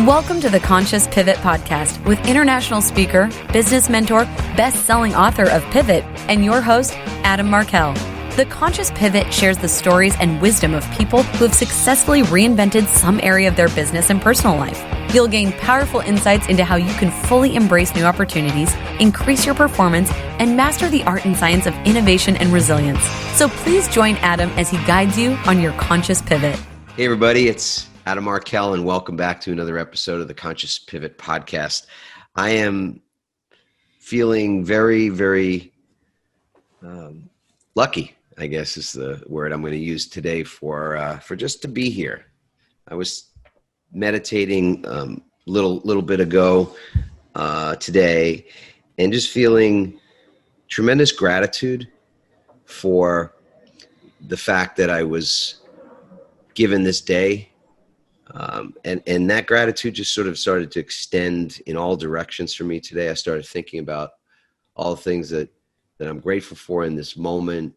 Welcome to the Conscious Pivot Podcast with international speaker, business mentor, best-selling author of Pivot, and your host, Adam Markel. The Conscious Pivot shares the stories and wisdom of people who have successfully reinvented some area of their business and personal life. You'll gain powerful insights into how you can fully embrace new opportunities, increase your performance, and master the art and science of innovation and resilience. So please join Adam as he guides you on your conscious pivot. Hey everybody, it's Adam Markel, and welcome back to another episode of the Conscious Pivot Podcast. I am feeling very, very lucky, I guess is the word I'm going to use today for just to be here. I was meditating little bit ago today, and just feeling tremendous gratitude for the fact that I was given this day. And that gratitude just sort of started to extend in all directions for me today. I started thinking about all the things that I'm grateful for in this moment,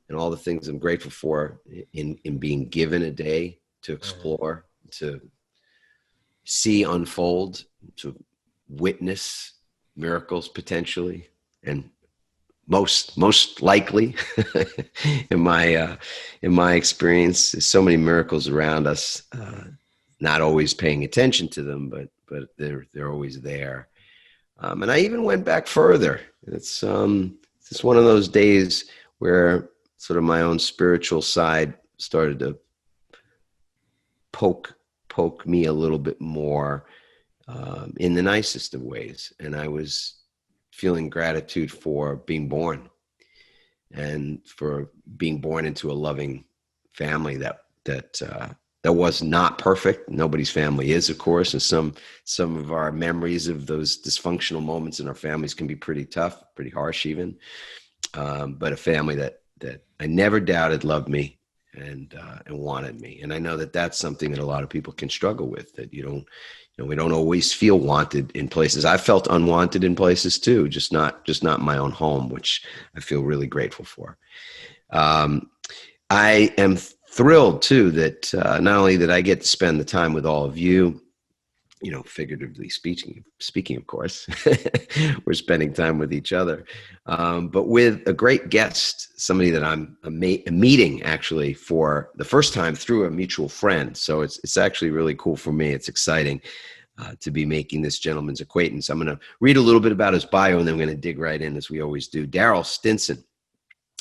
and all the things I'm grateful for in being given a day to explore, to see unfold, to witness miracles potentially, and most likely in my experience, there's so many miracles around us. Not always paying attention to them, but they're always there. And I even went back further. It's just one of those days where sort of my own spiritual side started to poke me a little bit more in the nicest of ways. And I was feeling gratitude for being born, and for being born into a loving family that was not perfect. Nobody's family is, of course, and some of our memories of those dysfunctional moments in our families can be pretty tough, pretty harsh even. But a family that I never doubted loved me and wanted me. And I know that that's something that a lot of people can struggle with, that we don't always feel wanted in places. I felt unwanted in places too, just not my own home, which I feel really grateful for. I am thrilled too that not only that I get to spend the time with all of you, figuratively speaking, of course, we're spending time with each other, but with a great guest, somebody that I'm meeting actually for the first time through a mutual friend. So it's actually really cool for me. It's exciting to be making this gentleman's acquaintance. I'm going to read a little bit about his bio, and then we're going to dig right in as we always do. Darryll Stinson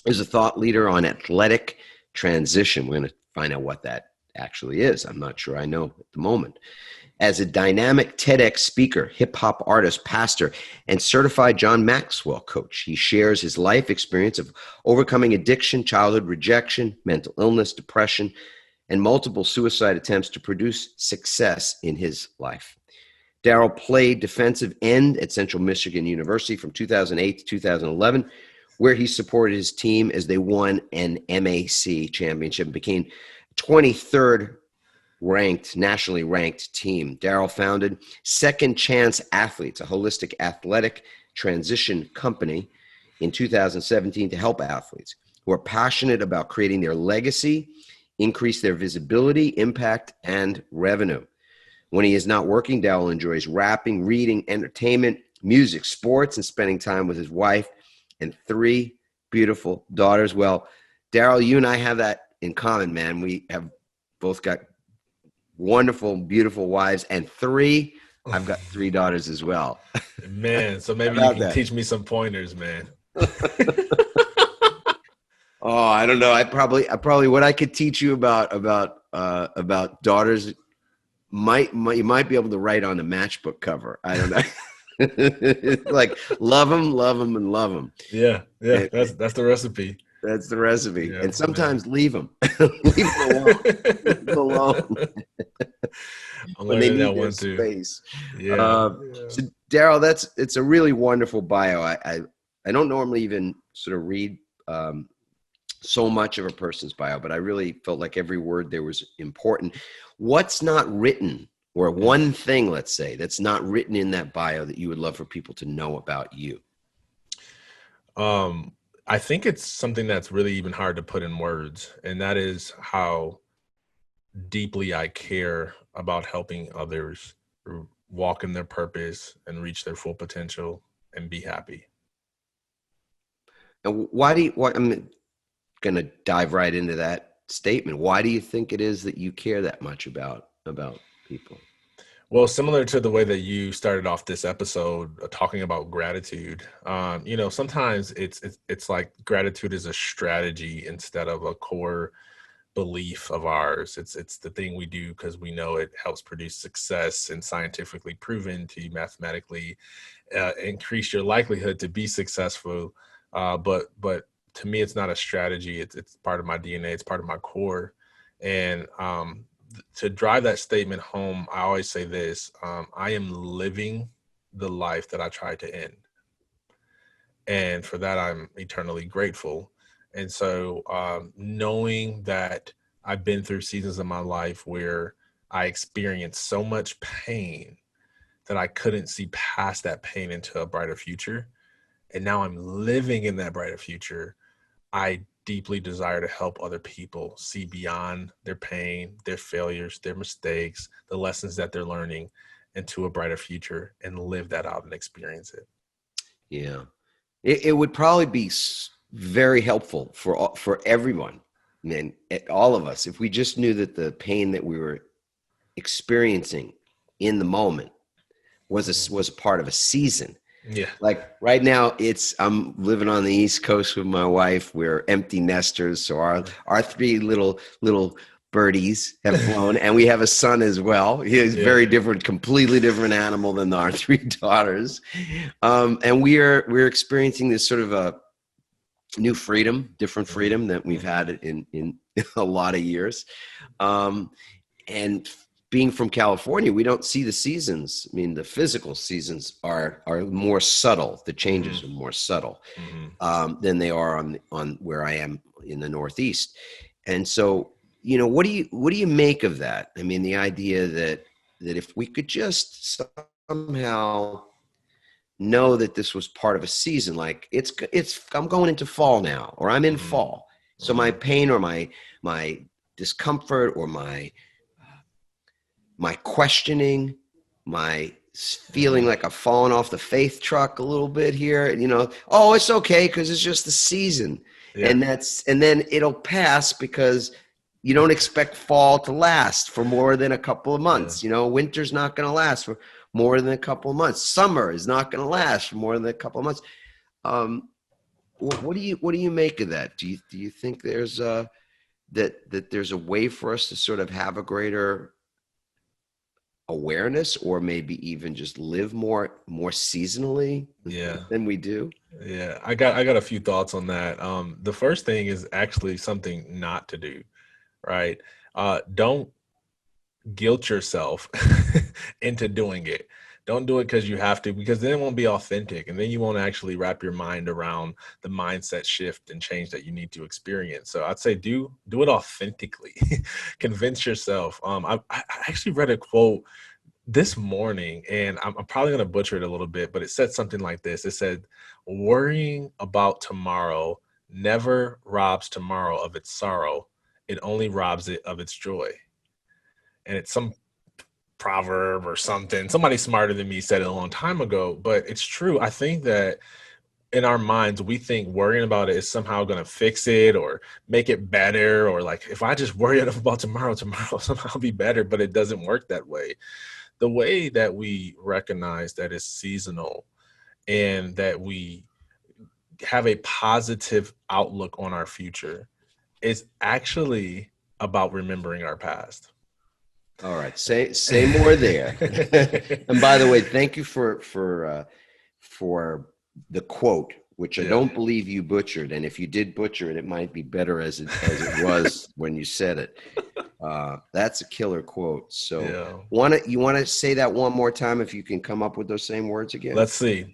is a thought leader on athletic transition. We're going to find out what that actually is. I'm not sure I know at the moment. As a dynamic TEDx speaker, hip-hop artist, pastor, and certified John Maxwell coach, he shares his life experience of overcoming addiction, childhood rejection, mental illness, depression, and multiple suicide attempts to produce success in his life. Darryll played defensive end at Central Michigan University from 2008 to 2011, where he supported his team as they won an MAC championship and became 23rd nationally ranked team. Darryll founded Second Chance Athletes, a holistic athletic transition company, in 2017 to help athletes who are passionate about creating their legacy, increase their visibility, impact, and revenue. When he is not working, Darryll enjoys rapping, reading, entertainment, music, sports, and spending time with his wife and 3 beautiful daughters. Well, Darryll, you and I have that in common, man. We have both got wonderful, beautiful wives, and I've got 3 daughters as well. Man, so maybe you can teach me some pointers, man. Oh, I don't know. I probably what I could teach you about daughters you might be able to write on a matchbook cover. I don't know. Like love them, and love them. Yeah. That's the recipe. That's the recipe. Yeah, and sometimes leave them. Leave them alone. I'm when they learning need that their one too. space. Yeah. So Darryll, it's a really wonderful bio. I don't normally even sort of read so much of a person's bio, but I really felt like every word there was important. What's not written, or one thing, let's say, that's not written in that bio that you would love for people to know about you? I think it's something that's really even hard to put in words, and that is how deeply I care about helping others walk in their purpose and reach their full potential and be happy. And I'm going to dive right into that statement. Why do you think it is that you care that much about people? Well, similar to the way that you started off this episode talking about gratitude, sometimes it's like gratitude is a strategy instead of a core belief of ours. It's the thing we do because we know it helps produce success and scientifically proven to mathematically increase your likelihood to be successful. But to me, it's not a strategy. It's part of my DNA. It's part of my core. And to drive that statement home, I always say this: I am living the life that I tried to end, and for that, I'm eternally grateful. And so, knowing that I've been through seasons of my life where I experienced so much pain that I couldn't see past that pain into a brighter future, and now I'm living in that brighter future, I deeply desire to help other people see beyond their pain, their failures, their mistakes, the lessons that they're learning into a brighter future and live that out and experience it. Yeah. It would probably be very helpful for everyone, and all of us, if we just knew that the pain that we were experiencing in the moment was a part of a season. Yeah. Like right now, I'm living on the East Coast with my wife. We're empty nesters, so our three little birdies have flown, and we have a son as well. He is very different, completely different animal than our three daughters. And we're experiencing this sort of a new freedom, different freedom that we've had in a lot of years. And being from California, we don't see the seasons. I mean, the physical seasons are more subtle. The changes are more subtle than they are on where I am in the Northeast. And so, what do you make of that? I mean, the idea that if we could just somehow know that this was part of a season, like I'm going into fall now, or I'm in fall. So my pain or my discomfort or my questioning, my feeling like I've fallen off the faith truck a little bit here, and it's okay because it's just the season. Yeah. And then it'll pass because you don't expect fall to last for more than a couple of months. Yeah. Winter's not going to last for more than a couple of months. Summer is not going to last for more than a couple of months. What do you make of that? Do you think there's that there's a way for us to sort of have a greater awareness, or maybe even just live more seasonally than we do? Yeah, I got a few thoughts on that. The first thing is actually something not to do, right? Don't guilt yourself into doing it. Don't do it because you have to, because then it won't be authentic, and then you won't actually wrap your mind around the mindset shift and change that you need to experience. So I'd say do it authentically. Convince yourself. I actually read a quote this morning, and I'm probably going to butcher it a little bit, but it said something like this. It said, "Worrying about tomorrow never robs tomorrow of its sorrow. It only robs it of its joy." And it's some proverb or something. Somebody smarter than me said it a long time ago, but it's true. I think that in our minds, we think worrying about it is somehow going to fix it or make it better, or like, if I just worry about tomorrow somehow be better, but it doesn't work that way. The way that we recognize that it's seasonal and that we have a positive outlook on our future is actually about remembering our past. All right, say more there. And by the way, thank you for the quote, which I don't believe you butchered. And if you did butcher it, it might be better as it was when you said it. That's a killer quote. So you want to say that one more time, if you can come up with those same words again? Let's see.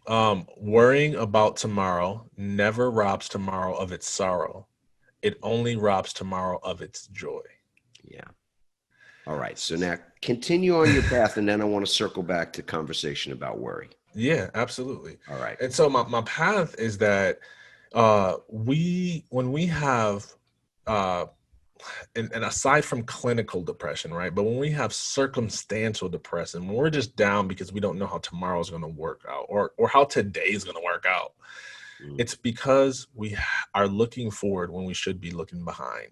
Worrying about tomorrow never robs tomorrow of its sorrow. It only robs tomorrow of its joy. Yeah. All right. So now continue on your path, and then I want to circle back to conversation about worry. Yeah, absolutely. All right. And so my path is that when we have and aside from clinical depression, right? But when we have circumstantial depression, when we're just down because we don't know how tomorrow is going to work out or how today is going to work out, it's because we are looking forward when we should be looking behind.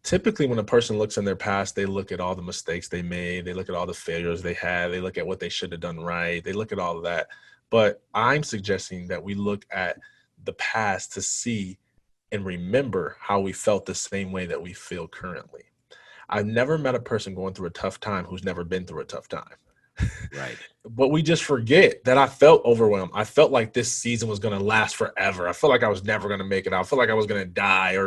Typically, when a person looks in their past, they look at all the mistakes they made. They look at all the failures they had. They look at what they should have done right. They look at all of that. But I'm suggesting that we look at the past to see and remember how we felt the same way that we feel currently. I've never met a person going through a tough time who's never been through a tough time. Right. But we just forget that I felt overwhelmed. I felt like this season was going to last forever. I felt like I was never going to make it. I felt like I was going to die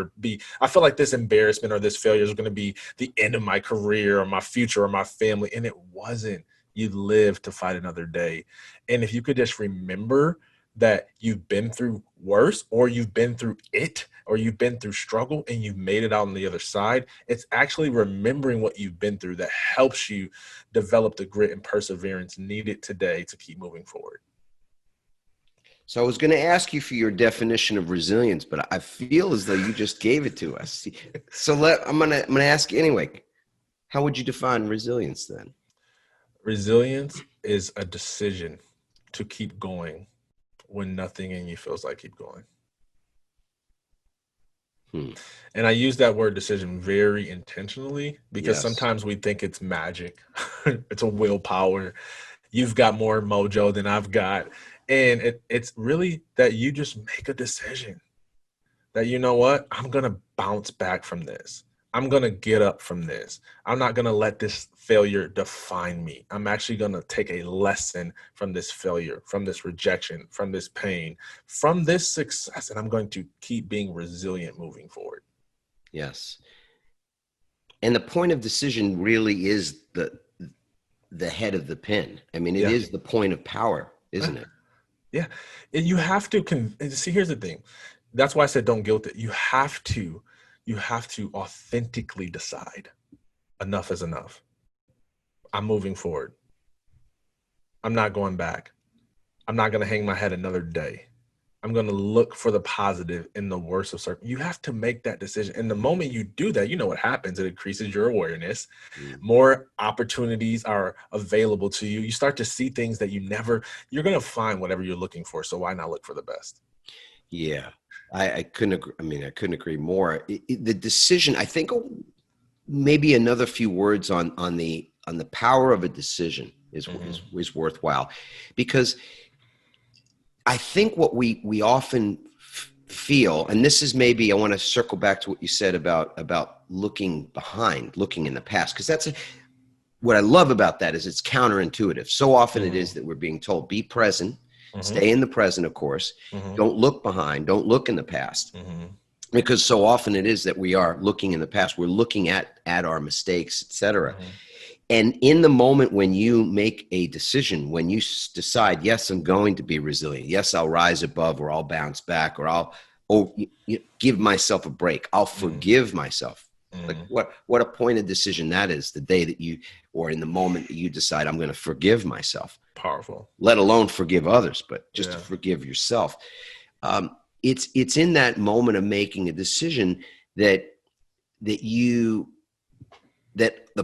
I felt like this embarrassment or this failure was going to be the end of my career or my future or my family. And it wasn't. You live to fight another day. And if you could just remember that you've been through worse, or you've been through it, or you've been through struggle and you've made it out on the other side, it's actually remembering what you've been through that helps you develop the grit and perseverance needed today to keep moving forward. So I was going to ask you for your definition of resilience, but I feel as though you just gave it to us. So I'm going to ask you anyway. How would you define resilience then? Resilience is a decision to keep going when nothing in you feels like keep going. And I use that word decision very intentionally because sometimes we think it's magic. It's a willpower. You've got more mojo than I've got. And it's really that you just make a decision that, you know what, I'm going to bounce back from this. I'm going to get up from this. I'm not going to let this failure define me. I'm actually going to take a lesson from this failure, from this rejection, from this pain, from this success, and I'm going to keep being resilient moving forward. Yes. And the point of decision really is the head of the pin. I mean, it is the point of power, isn't it? Yeah. And you have to see, here's the thing. That's why I said don't guilt it. You have to authentically decide enough is enough. I'm moving forward. I'm not going back. I'm not going to hang my head another day. I'm going to look for the positive in the worst of circumstances. You have to make that decision. And the moment you do that, you know what happens. It increases your awareness. More opportunities are available to you. You start to see things that you're going to find whatever you're looking for. So why not look for the best? Yeah. I couldn't agree. I mean, I couldn't agree more. The decision, I think maybe another few words on the power of a decision is worthwhile, because I think what we often feel, and this is maybe, I want to circle back to what you said about looking behind, looking in the past, because what I love about that is it's counterintuitive. So often it is that we're being told, be present. Stay in the present, of course. Don't look behind. Don't look in the past. Because so often it is that we are looking in the past. We're looking at our mistakes, etc. And in the moment when you make a decision, when you decide, yes, I'm going to be resilient. Yes, I'll rise above, or I'll bounce back, or I'll give myself a break. I'll forgive myself. Like what a pointed decision that is, the day that or in the moment that you decide, I'm going to forgive myself. Powerful. Let alone forgive others, but just to forgive yourself. It's in that moment of making a decision that the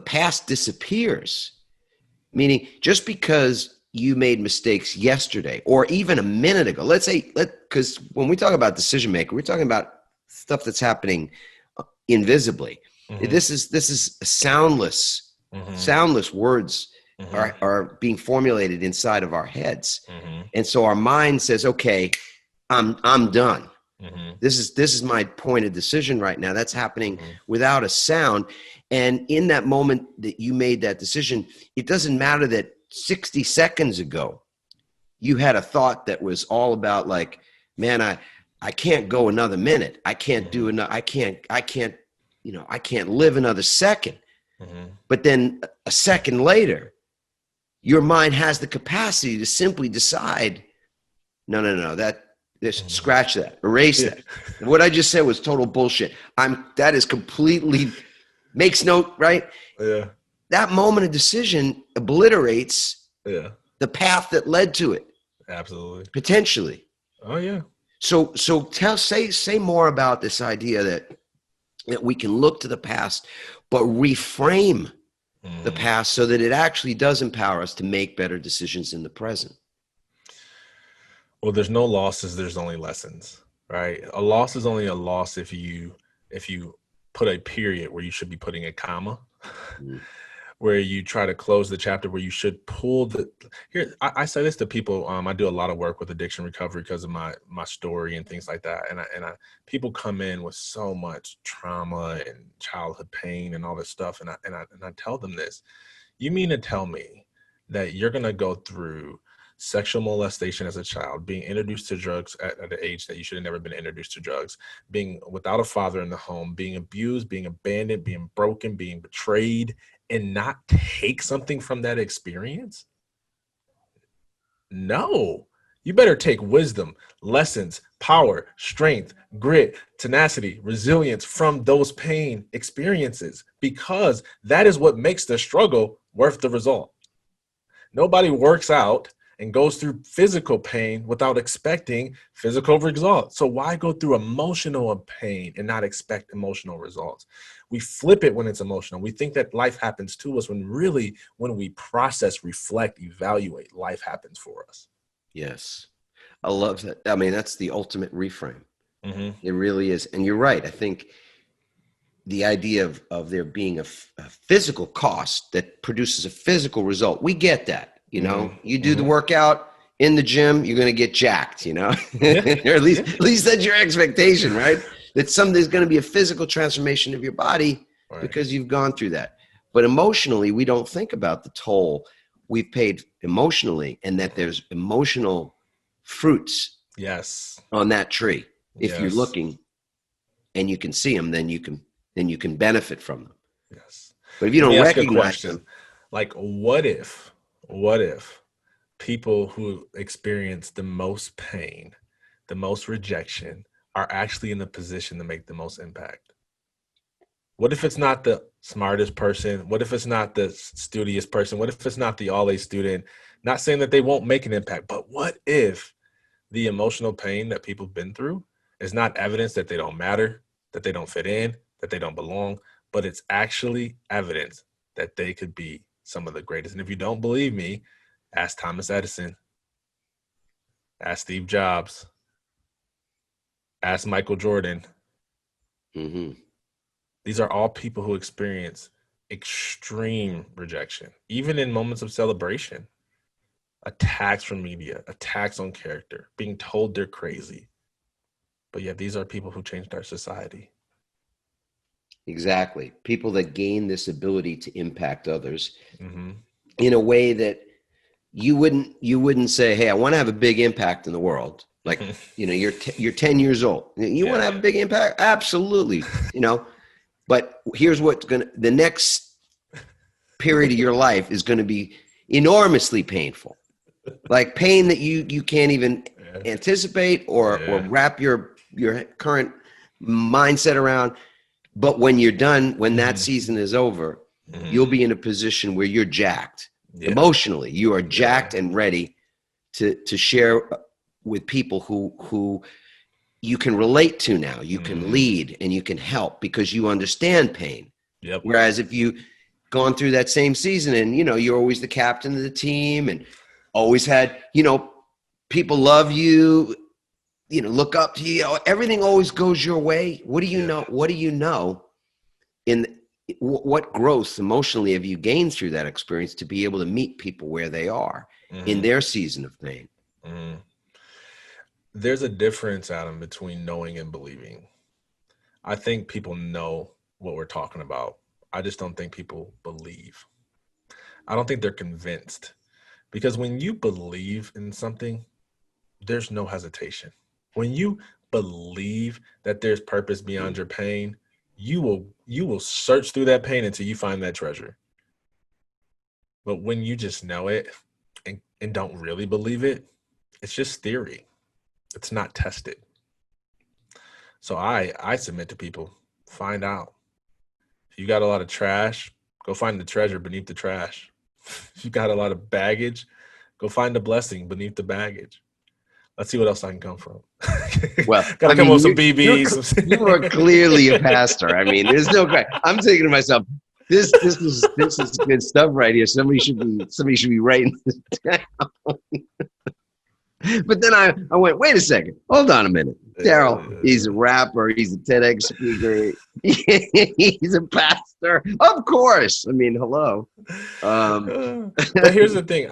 past disappears. Meaning, just because you made mistakes yesterday or even a minute ago, because when we talk about decision maker, we're talking about stuff that's happening invisibly. This is soundless words are being formulated inside of our heads. And so our mind says, okay, I'm done. This is my point of decision right now. That's happening without a sound. And in that moment that you made that decision, it doesn't matter that 60 seconds ago you had a thought that was all about like, man, I can't go another minute. I can't do enough. I can't live another second. But then a second later, your mind has the capacity to simply decide, no, scratch that, erase that. What I just said was total bullshit. That is completely makes no, right? Yeah. That moment of decision obliterates the path that led to it. Absolutely. Potentially. Oh yeah. So say more about this idea that that we can look to the past, but reframe the past so that it actually does empower us to make better decisions in the present. Well, there's no losses, there's only lessons, right? A loss is only a loss if you put a period where you should be putting a comma, where you try to close the chapter where you should pull the here. I say this to people. I do a lot of work with addiction recovery because of my story and things like that. And people come in with so much trauma and childhood pain and all this stuff. And I tell them this: you mean to tell me that you're going to go through sexual molestation as a child, being introduced to drugs at an age that you should have never been introduced to drugs, being without a father in the home, being abused, being abandoned, being broken, being betrayed, and not take something from that experience? No. You better take wisdom, lessons, power, strength, grit, tenacity, resilience from those pain experiences, because that is what makes the struggle worth the result. Nobody works out and goes through physical pain without expecting physical results. So why go through emotional pain and not expect emotional results? We flip it when it's emotional. We think that life happens to us when really, when we process, reflect, evaluate, life happens for us. Yes. I love that. I mean, that's the ultimate reframe. It really is. And you're right. I think the idea of there being a physical cost that produces a physical result, we get that. You know, you do the workout in the gym, you're going to get jacked, you know, or at least that's your expectation, right? That there's going to be a physical transformation of your body because you've gone through that. But emotionally, we don't think about the toll we've paid emotionally, and that there's emotional fruits on that tree. If you're looking and you can see them, then you can benefit from them. Yes. But if you don't recognize them, like what if people who experience the most pain, the most rejection, are actually in the position to make the most impact? What if it's not the smartest person? What if it's not the studious person? What if it's not the all-A student? Not saying that they won't make an impact, but what if the emotional pain that people have been through is not evidence that they don't matter, that they don't fit in, that they don't belong, but it's actually evidence that they could be some of the greatest? And if you don't believe me, ask Thomas Edison, ask Steve Jobs, ask Michael Jordan. These are all people who experience extreme rejection, even in moments of celebration, attacks from media, attacks on character, being told they're crazy. But yet these are people who changed our society. Exactly. People that gain this ability to impact others in a way that you wouldn't say, hey, I want to have a big impact in the world. Like, you know, you're 10 years old. You want to have a big impact? Absolutely. You know, but here's the next period of your life is going to be enormously painful. Like pain that you can't even anticipate or wrap your current mindset around. But when you're done, when that season is over, you'll be in a position where you're jacked. Emotionally, you are jacked and ready to share with people who you can relate to now. You can lead and you can help because you understand pain. Whereas if you gone through that same season and, you know, you're always the captain of the team and always had, you know, people love you, you know, look up to you, everything always goes your way. What do you know? What do you know in what growth emotionally have you gained through that experience to be able to meet people where they are in their season of pain? There's a difference, Adam, between knowing and believing. I think people know what we're talking about. I just don't think people believe. I don't think they're convinced, because when you believe in something, there's no hesitation. When you believe that there's purpose beyond your pain, you will search through that pain until you find that treasure. But when you just know it and don't really believe it, it's just theory. It's not tested. So I submit to people, find out. If you got a lot of trash, go find the treasure beneath the trash. If you got a lot of baggage, go find the blessing beneath the baggage. Let's see what else I can come from. Well, Gotta come up with some BBs. You are clearly a pastor. I mean, there's no question. I'm thinking to myself, this is good stuff right here. Somebody should be writing this down. But then I went, wait a second, hold on a minute. Darryll, he's a rapper, he's a TEDx speaker, he's a pastor. Of course. I mean, hello. But here's the thing.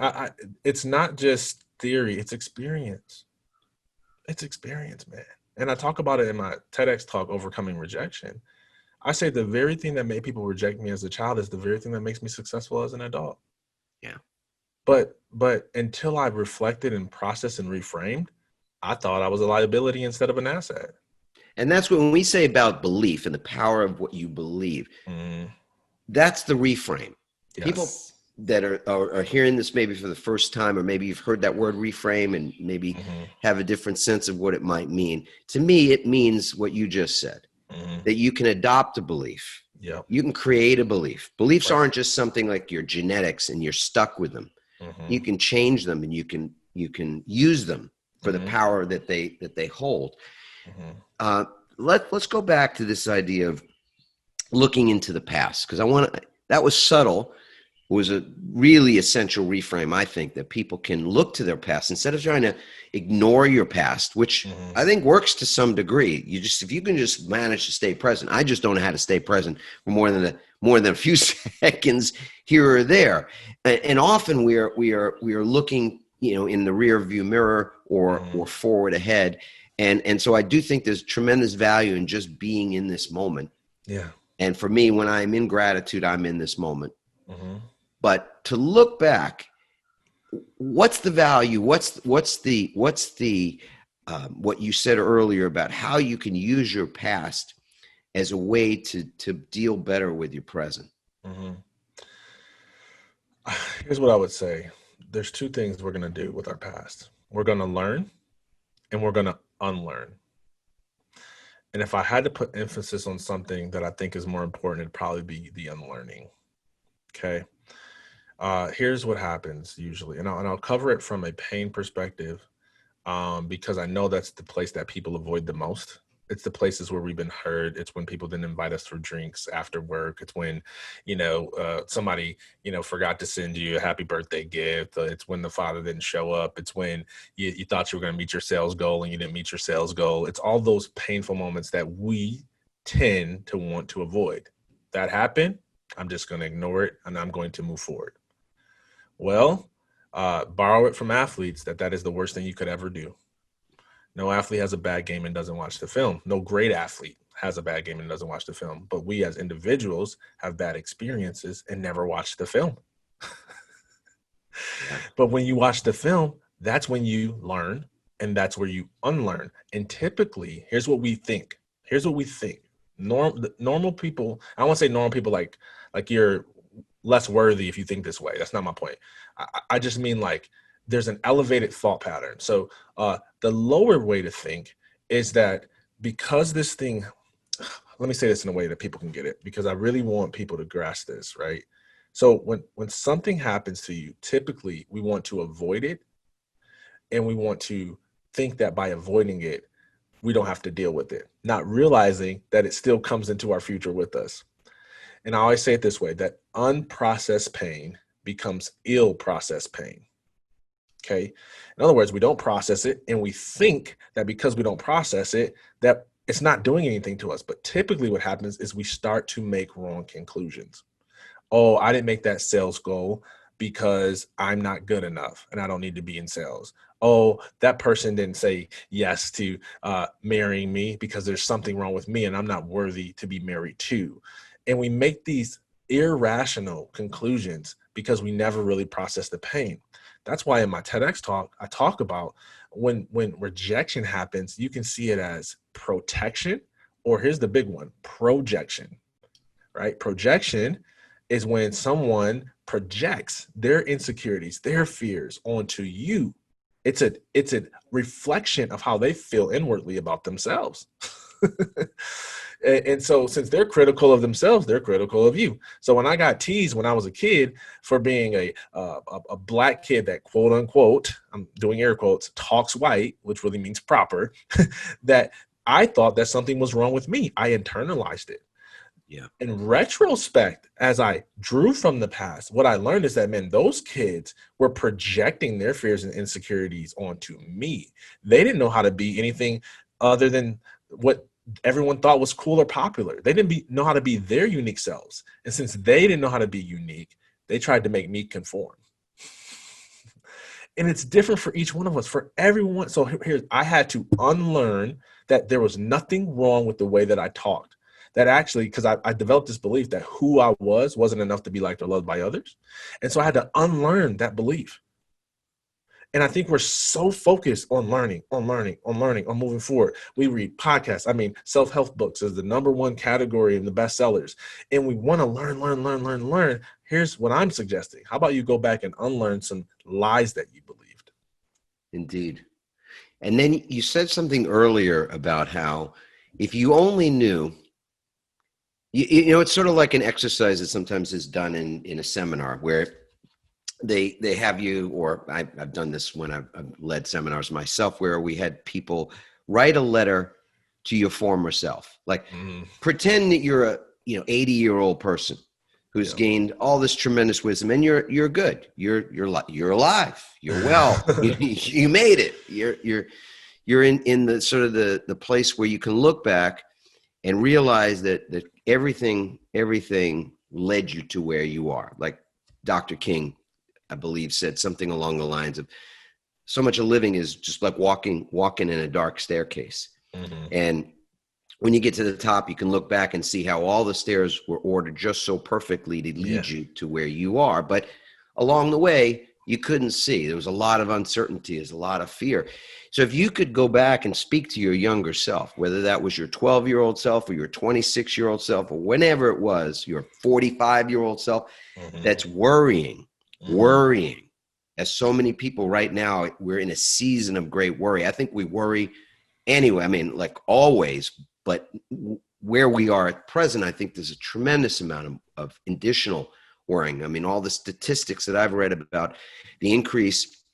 It's not just theory, it's experience. It's experience, man. And I talk about it in my TEDx talk, Overcoming Rejection. I say the very thing that made people reject me as a child is the very thing that makes me successful as an adult. Yeah. But until I reflected and processed and reframed, I thought I was a liability instead of an asset. And that's when we say about belief and the power of what you believe. That's the reframe. Yes. People that are hearing this maybe for the first time, or maybe you've heard that word reframe and maybe have a different sense of what it might mean. To me, it means what you just said, that you can adopt a belief. Yep. You can create a belief. Beliefs aren't just something like your genetics and you're stuck with them. You can change them and you can use them for the power that they hold. Let's go back to this idea of looking into the past, because that was subtle, was a really essential reframe. I think that people can look to their past instead of trying to ignore your past, which I think works to some degree. If you can just manage to stay present. I just don't know how to stay present for more than a few seconds here or there. And often we are looking, in the rear view mirror or forward ahead. And so I do think there's tremendous value in just being in this moment. Yeah. And for me, when I'm in gratitude, I'm in this moment. But to look back, what's the value? What's the what you said earlier about how you can use your past as a way to deal better with your present? Here's what I would say. There's two things we're going to do with our past. We're going to learn and we're going to unlearn. And if I had to put emphasis on something that I think is more important, it'd probably be the unlearning. Okay. Here's what happens usually, and I'll cover it from a pain perspective, because I know that's the place that people avoid the most. It's the places where we've been hurt. It's when people didn't invite us for drinks after work. It's when, somebody, forgot to send you a happy birthday gift. It's when the father didn't show up. It's when you thought you were going to meet your sales goal and you didn't meet your sales goal. It's all those painful moments that we tend to want to avoid. That happened. I'm just going to ignore it and I'm going to move forward. Well, borrow it from athletes that is the worst thing you could ever do. No athlete has a bad game and doesn't watch the film. No great athlete has a bad game and doesn't watch the film. But we as individuals have bad experiences and never watch the film. But when you watch the film, that's when you learn and that's where you unlearn. And typically, here's what we think. Normal people, I won't say normal people like you're less worthy if you think this way. That's not my point. I just mean like there's an elevated thought pattern. So the lower way to think is that because this thing, let me say this in a way that people can get it, because I really want people to grasp this, right? So when something happens to you, typically we want to avoid it and we want to think that by avoiding it, we don't have to deal with it, not realizing that it still comes into our future with us. And I always say it this way, that unprocessed pain becomes ill-processed pain. Okay. In other words, we don't process it and we think that because we don't process it, that it's not doing anything to us. But typically what happens is we start to make wrong conclusions. Oh, I didn't make that sales goal because I'm not good enough and I don't need to be in sales. Oh, that person didn't say yes to marrying me because there's something wrong with me and I'm not worthy to be married to. And we make these irrational conclusions because we never really process the pain. That's why in my TEDx talk, I talk about when rejection happens, you can see it as protection, or here's the big one, projection, right? Projection is when someone projects their insecurities, their fears onto you. It's a reflection of how they feel inwardly about themselves. And so since they're critical of themselves, they're critical of you. So when I got teased when I was a kid for being a black kid that, quote unquote, I'm doing air quotes, talks white, which really means proper, that I thought that something was wrong with me. I internalized it. Yeah. In retrospect, as I drew from the past, what I learned is that, man, those kids were projecting their fears and insecurities onto me. They didn't know how to be anything other than what everyone thought was cool or popular. They didn't know how to be their unique selves. And since they didn't know how to be unique, they tried to make me conform. And it's different for each one of us, for everyone. So here, I had to unlearn that there was nothing wrong with the way that I talked. That actually, because I developed this belief that who I wasn't enough to be liked or loved by others. And so I had to unlearn that belief. And I think we're so focused on learning, on moving forward. We read podcasts. I mean, self-help books is the #1 category in the bestsellers. And we want to learn. Here's what I'm suggesting. How about you go back and unlearn some lies that you believed? Indeed. And then you said something earlier about how if you only knew, you know, it's sort of like an exercise that sometimes is done in a seminar where they have you, or I've done this when I've led seminars myself, where we had people write a letter to your former self. Like pretend that you're a 80-year-old person who's gained all this tremendous wisdom, and you're good. You're alive. You're well. you made it. You're in the sort of the place where you can look back and realize that everything led you to where you are. Like Dr. King, I believe, said something along the lines of, so much of living is just like walking in a dark staircase. Mm-hmm. And when you get to the top, you can look back and see how all the stairs were ordered just so perfectly to lead you to where you are. But along the way, you couldn't see. There was a lot of uncertainty. There's a lot of fear. So if you could go back and speak to your younger self, whether that was your 12-year-old self or your 26-year-old self or whenever it was, your 45-year-old self, that's worrying, as so many people right now, we're in a season of great worry. I think we worry anyway. I mean, like always, but where we are at present, I think there's a tremendous amount of additional worrying. I mean, all the statistics that I've read about the increase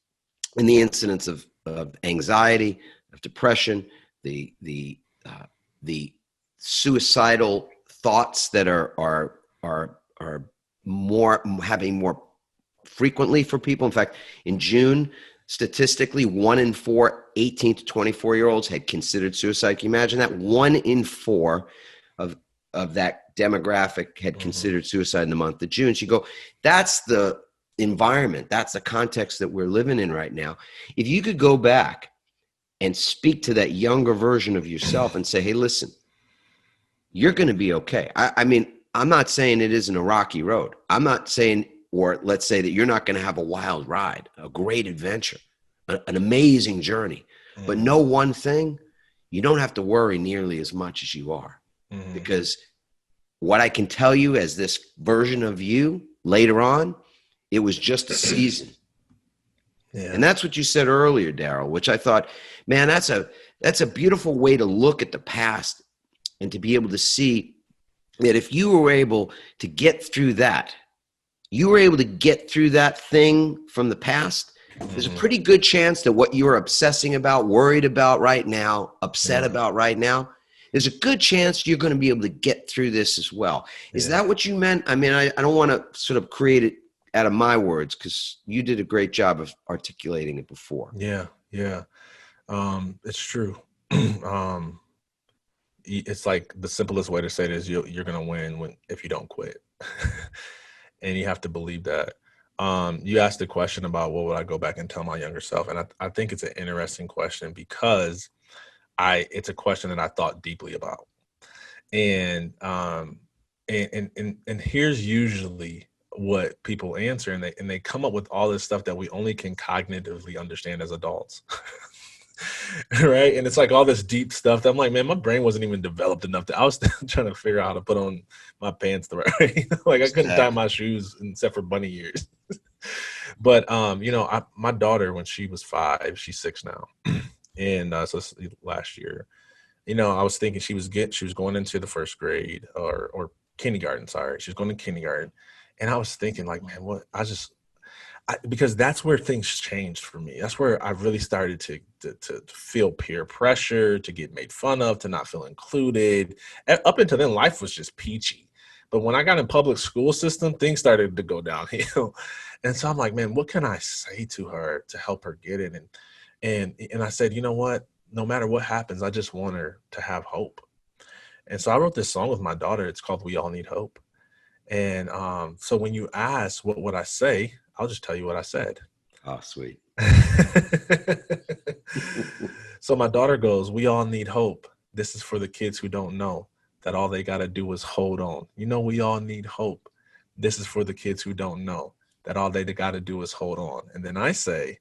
in the incidence of anxiety, of depression, the suicidal thoughts that are having more frequently for people. In fact, in June, statistically, 1 in 4 18 to 24-year-olds had considered suicide. Can you imagine that? 1 in 4 of that demographic had considered suicide in the month of June. So you go, that's the environment. That's the context that we're living in right now. If you could go back and speak to that younger version of yourself and say, hey, listen, you're going to be okay. I mean, I'm not saying it isn't a rocky road. I'm not saying, or let's say that you're not going to have a wild ride, a great adventure, an amazing journey. But know one thing, you don't have to worry nearly as much as you are. Because what I can tell you as this version of you later on, it was just a season. Yeah. And that's what you said earlier, Darryll, which I thought, man, that's a beautiful way to look at the past and to be able to see that if you were able to get through that, thing from the past, there's a pretty good chance that what you're obsessing about, worried about right now, upset about right now, there's a good chance you're going to be able to get through this as well. Is that what you meant? I mean, I don't want to sort of create it out of my words, because you did a great job of articulating it before. Yeah. It's true. It's like the simplest way to say it is you're going to win if you don't quit. And you have to believe that. You asked the question about what would I go back and tell my younger self? And I think it's an interesting question because it's a question that I thought deeply about. And here's usually what people answer, and they come up with all this stuff that we only can cognitively understand as adults. Right? And it's like all this deep stuff that I'm like, man, my brain wasn't even developed enough I was trying to figure out how to put on my pants the right way. Like I couldn't tie my shoes except for bunny ears. But my daughter, when she was 5, she's 6 now. And so last year, I was thinking she was going into the first grade or kindergarten. Sorry, she was going to kindergarten, and I was thinking like, man, because that's where things changed for me. That's where I really started to feel peer pressure, to get made fun of, to not feel included. Up until then, life was just peachy. But when I got in public school system, things started to go downhill. And so I'm like, man, what can I say to her to help her get it? And I said, you know what? No matter what happens, I just want her to have hope. And so I wrote this song with my daughter. It's called We All Need Hope. And so when you ask what would I say, I'll just tell you what I said. Oh, sweet. So my daughter goes, we all need hope. This is for the kids who don't know that all they got to do is hold on. We all need hope. This is for the kids who don't know that all they got to do is hold on. And then I say,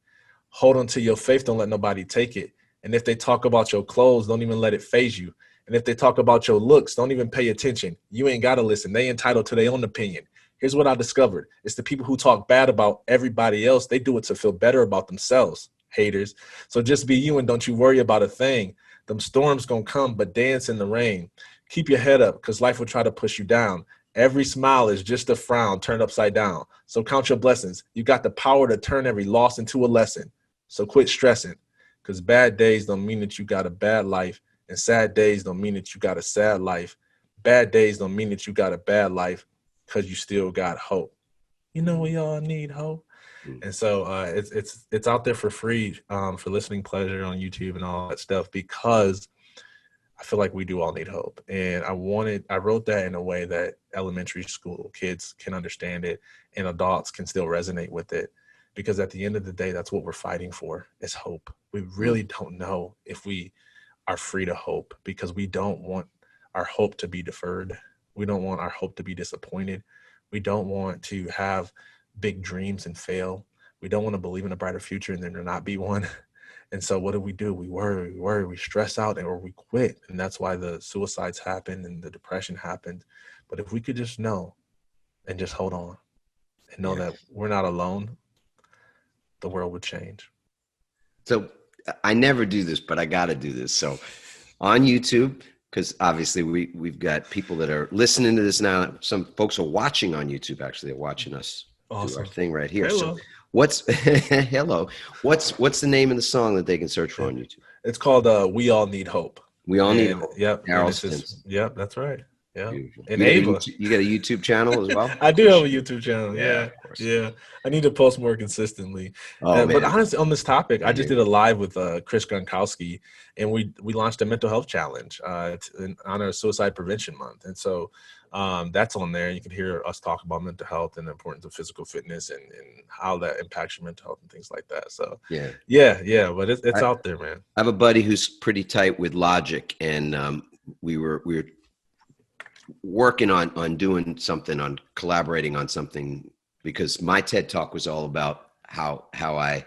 hold on to your faith. Don't let nobody take it. And if they talk about your clothes, don't even let it faze you. And if they talk about your looks, don't even pay attention. You ain't got to listen. They entitled to their own opinion. Here's what I discovered. It's the people who talk bad about everybody else. They do it to feel better about themselves, haters. So just be you and don't you worry about a thing. Them storms gonna come, but dance in the rain. Keep your head up because life will try to push you down. Every smile is just a frown turned upside down. So count your blessings. You got the power to turn every loss into a lesson. So quit stressing because bad days don't mean that you got a bad life. And sad days don't mean that you got a sad life. Bad days don't mean that you got a bad life because you still got hope. We all need hope. And so it's out there for free for listening pleasure on YouTube and all that stuff because I feel like we do all need hope. And I wrote that in a way that elementary school kids can understand it and adults can still resonate with it. Because at the end of the day, that's what we're fighting for is hope. We really don't know if we are free to hope because we don't want our hope to be deferred. We don't want our hope to be disappointed. We don't want to have big dreams and fail. We don't want to believe in a brighter future and then there not be one. And so what do? We worry, we stress out or we quit. And that's why the suicides happen and the depression happened. But if we could just know and just hold on and know that we're not alone, the world would change. So I never do this, but I got to do this. So on YouTube, because obviously we've got people that are listening to this now. Some folks are watching on YouTube. Actually, they're watching us do our thing right here. Hello. So what's hello? What's the name of the song that they can search for on YouTube? It's called "We All Need Hope." We all need hope. Yep. Darryll Stinson. Yep, that's right. Yeah. Beautiful. And Ava. You got a YouTube channel as well? I do have a YouTube channel. Yeah. Of course. Yeah. I need to post more consistently. Oh, but honestly, on this topic, I just did a live with Chris Gronkowski, and we launched a mental health challenge in honor of Suicide Prevention Month. And so that's on there. You can hear us talk about mental health and the importance of physical fitness and how that impacts your mental health and things like that. So yeah. But it's out there, man. I have a buddy who's pretty tight with Logic, and we were working on doing something, on collaborating on something, because my TED Talk was all about how I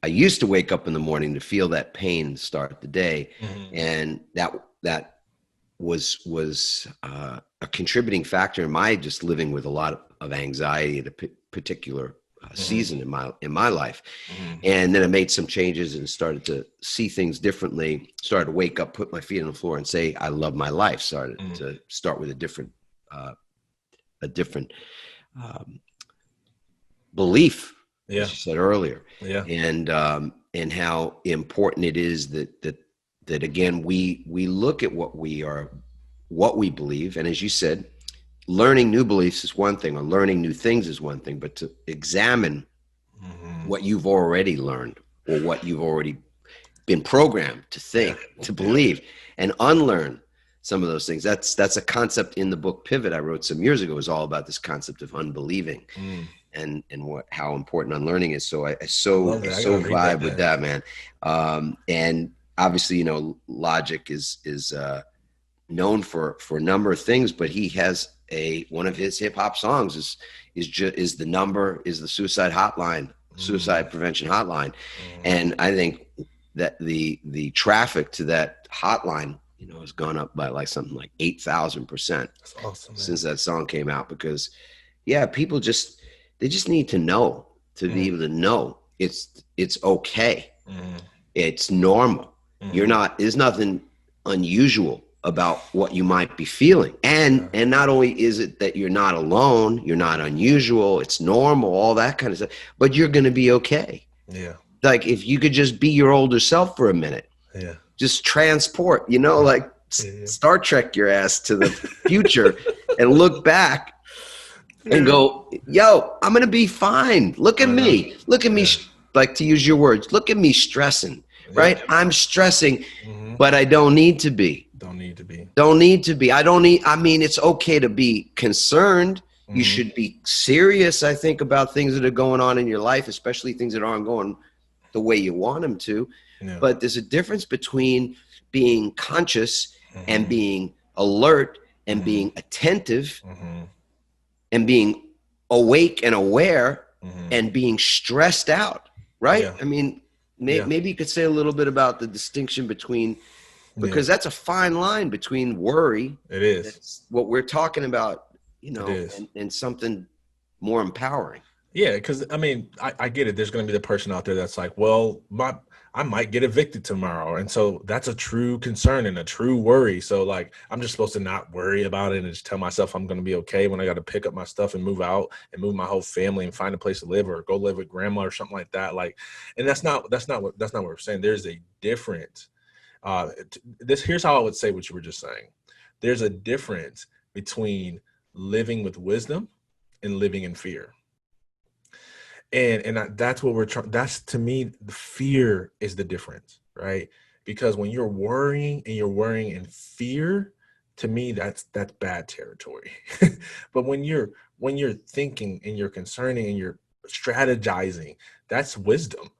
used to wake up in the morning to feel that pain start the day. Mm-hmm. And that was a contributing factor in my just living with a lot of anxiety at a particular season in my life. Mm-hmm. And then I made some changes and started to see things differently, started to wake up, put my feet on the floor and say, I love my life. Started to start with a different belief, as you said earlier. Yeah. And how important it is that again, we look at what we believe. And as you said, learning new beliefs is one thing, or learning new things is one thing, but to examine what you've already learned or what you've already been programmed to think, to believe, and unlearn some of those things. That's a concept in the book Pivot I wrote some years ago. Is all about this concept of unbelieving and how important unlearning is. So I so vibe with that, man. And obviously, Logic is known for a number of things, but he has one of his hip hop songs is the suicide hotline, suicide prevention hotline. And I think that the traffic to that hotline, has gone up by like something like 8,000%. That's awesome, since that song came out, because people they just need to know, to be able to know it's okay. It's normal. There's nothing unusual about what you might be feeling. And not only is it that you're not alone, you're not unusual, it's normal, all that kind of stuff, but you're going to be okay. Yeah. Like if you could just be your older self for a minute, just transport, like Star Trek your ass to the future and look back and go, yo, I'm going to be fine. Look at me. Look at me. Like, to use your words, look at me stressing, right? I'm stressing, but I don't need to be. Don't need to be. I mean, it's okay to be concerned. You should be serious, I think, about things that are going on in your life, especially things that aren't going the way you want them to. Yeah. But there's a difference between being conscious and being alert and being attentive and being awake and aware and being stressed out, right? Yeah. I mean, maybe you could say a little bit about the distinction between, because that's a fine line between worry. It is. That's what we're talking about, and something more empowering. Yeah, because I mean, I get it. There's going to be the person out there that's like, well, I might get evicted tomorrow. And so that's a true concern and a true worry. So like, I'm just supposed to not worry about it and just tell myself I'm going to be okay when I got to pick up my stuff and move out and move my whole family and find a place to live or go live with grandma or something like that. Like, and that's not what we're saying. There's a difference. Here's how I would say what you were just saying. There's a difference between living with wisdom and living in fear. And that's what we're trying. That's, to me, the fear is the difference, right? Because when you're worrying in fear, to me, that's bad territory. But when you're thinking and you're concerning and you're strategizing, that's wisdom.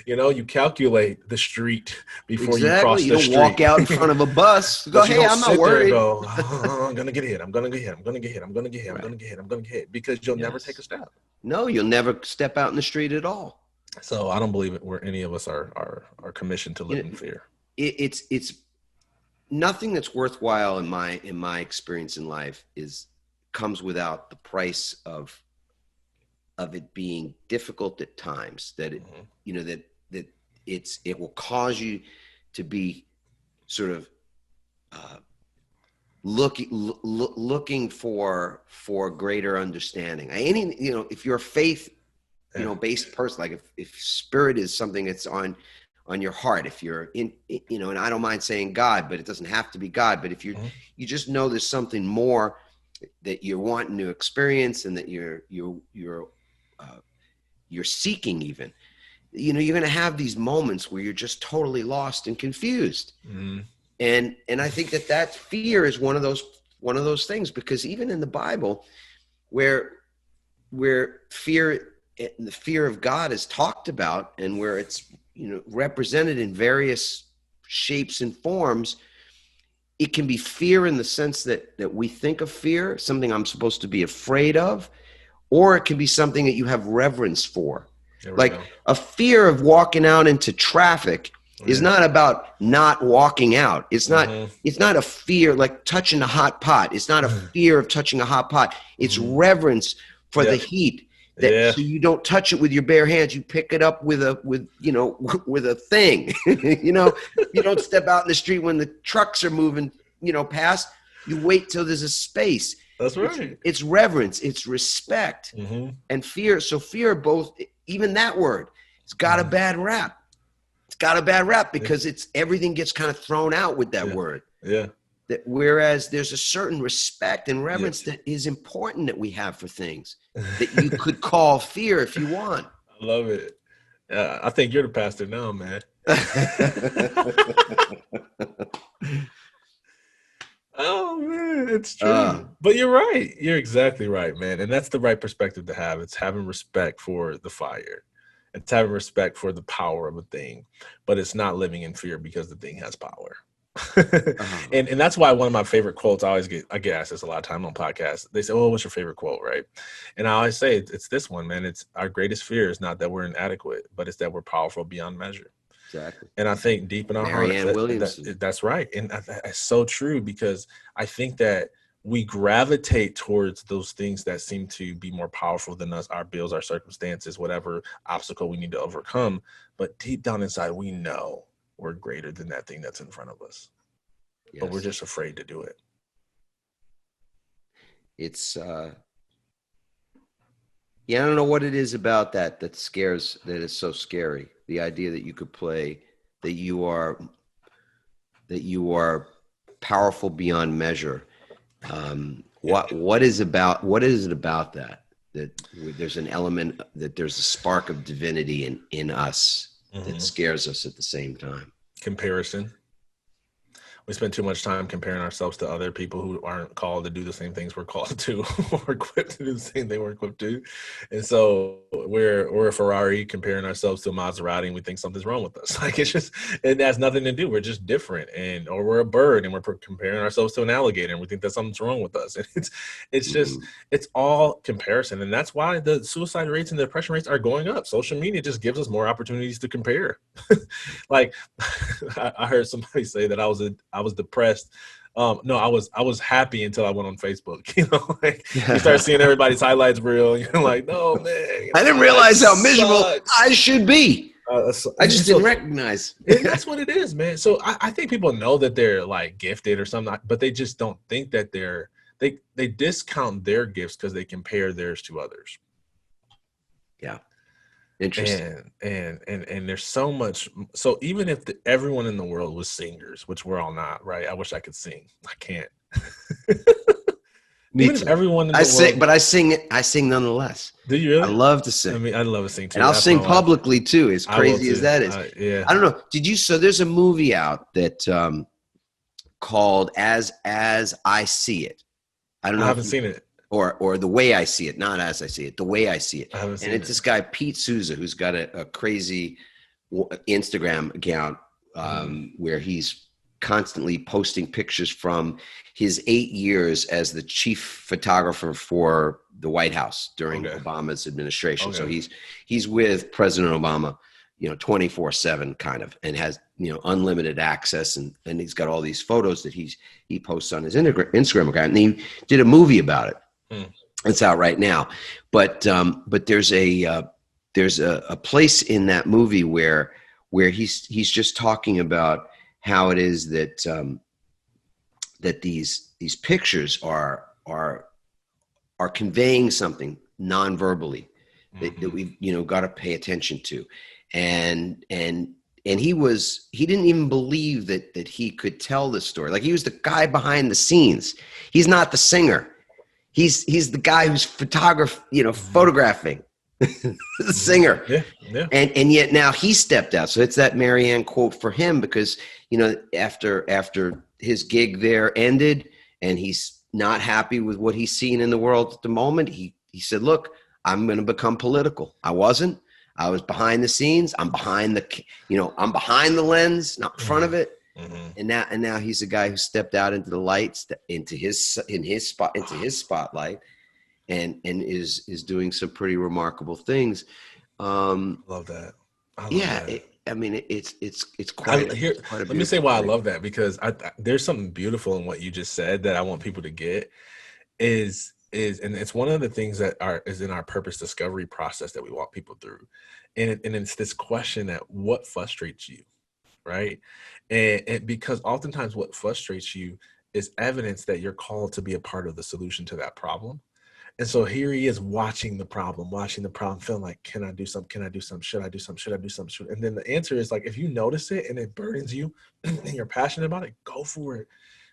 You calculate the street before you cross the street. You don't walk out in front of a bus. Go, hey, I'm not worried. Go, I'm going to get hit. I'm going to get hit because you'll never take a step. No, you'll never step out in the street at all. So I don't believe it where any of us are commissioned to live in fear. It's nothing that's worthwhile in my experience in life comes without the price of it being difficult at times, that it will cause you to be sort of looking for greater understanding. If you're a faith based person, like if spirit is something that's on your heart, if you're in, and I don't mind saying God, but it doesn't have to be God, but if you just know there's something more that you're wanting to experience and that you're seeking, even, you're going to have these moments where you're just totally lost and confused. And I think that fear is one of those things, because even in the Bible, where fear, the fear of God is talked about, and where it's represented in various shapes and forms, it can be fear in the sense that we think of fear, something I'm supposed to be afraid of, or it can be something that you have reverence for. Like a fear of walking out into traffic is not about not walking out. It's not a fear like touching a hot pot. It's not a fear of touching a hot pot. It's reverence for the heat. So you don't touch it with your bare hands. You pick it up with a thing. You don't step out in the street when the trucks are moving, past. You wait till there's a space. That's right. It's reverence, it's respect, and fear. So fear, both, even that word, it's got a bad rap. It's got a bad rap because everything gets kind of thrown out with that word. Yeah. Whereas there's a certain respect and reverence that is important that we have for things that you could call fear if you want. I love it. I think you're the pastor now, man. Oh man, it's true. But you're right. You're exactly right, man. And that's the right perspective to have. It's having respect for the fire. It's having respect for the power of a thing, but it's not living in fear because the thing has power. And that's why one of my favorite quotes, I get asked this a lot of time on podcasts. They say, "Oh, what's your favorite quote?" Right? And I always say it's this one, man. It's our greatest fear is not that we're inadequate, but it's that we're powerful beyond measure. Exactly. And I think deep in our hearts, that's right. And that's so true, because I think that we gravitate towards those things that seem to be more powerful than us, our bills, our circumstances, whatever obstacle we need to overcome. But deep down inside, we know we're greater than that thing that's in front of us. Yes. But we're just afraid to do it. It's I don't know what it is about that scares, that is so scary. The idea that you could play, that you are powerful beyond measure. What is it about that there's an element, that there's a spark of divinity in us that scares us at the same time? Comparison. We spend too much time comparing ourselves to other people who aren't called to do the same things we're called to, or equipped to do the same thing we're equipped to. And so we're a Ferrari comparing ourselves to a Maserati, and we think something's wrong with us. Like, it has nothing to do. We're just different. Or we're a bird and we're comparing ourselves to an alligator, and we think that something's wrong with us. And it's all comparison. And that's why the suicide rates and the depression rates are going up. Social media just gives us more opportunities to compare. Like, I heard somebody say that I was depressed. No, I was happy until I went on Facebook. Like, you start seeing everybody's highlights reel, and you're like, no, man. I didn't realize how miserable I should be. I just didn't recognize. And that's what it is, man. So I think people know that they're like gifted or something, but they just don't think that they discount their gifts because they compare theirs to others. Yeah. Interesting. And there's so much. So even if everyone in the world was singers, which we're all not, right? I wish I could sing. I can't. Me even too. If everyone in the world, sing, but I sing nonetheless. Do you really? I love to sing. I mean, I love to sing too. And I'll sing publicly too, as crazy as that is. Yeah. I don't know. So there's a movie out that called As I See It. I don't know. I haven't seen it. Or The Way I See It, not As I See It, The Way I See It. I haven't seen it. And it's this guy, Pete Souza, who's got a crazy Instagram account where he's constantly posting pictures from his 8 years as the chief photographer for the White House during Obama's administration. Okay. So he's with President Obama, 24/7 kind of, and has, unlimited access. And he's got all these photos that he posts on his Instagram account. And he did a movie about it. It's out right now, but there's a place in that movie where he's just talking about how it is that that these pictures are conveying something non-verbally that we've got to pay attention to, and he didn't even believe that he could tell this story. Like, he was the guy behind the scenes. He's not the singer. He's the guy who's photographing the singer. Yeah. And yet now he stepped out. So it's that Marianne quote for him, because, after his gig there ended and he's not happy with what he's seeing in the world at the moment, he said, look, I'm going to become political. I wasn't. I was behind the scenes. I'm behind I'm behind the lens, not in front of it. And now he's a guy who stepped out into the lights, into his spotlight, and is doing some pretty remarkable things. Love that. It's quite. Let me say why I love that, because there's something beautiful in what you just said that I want people to get. And it's one of the things that is in our purpose discovery process that we walk people through, and it's this question that what frustrates you, right? And because oftentimes what frustrates you is evidence that you're called to be a part of the solution to that problem. And so here he is watching the problem, feeling like, can I do something? Can I do something? Should I do something? Should I do something? And then the answer is, like, if you notice it and it burdens you and you're passionate about it, go for it,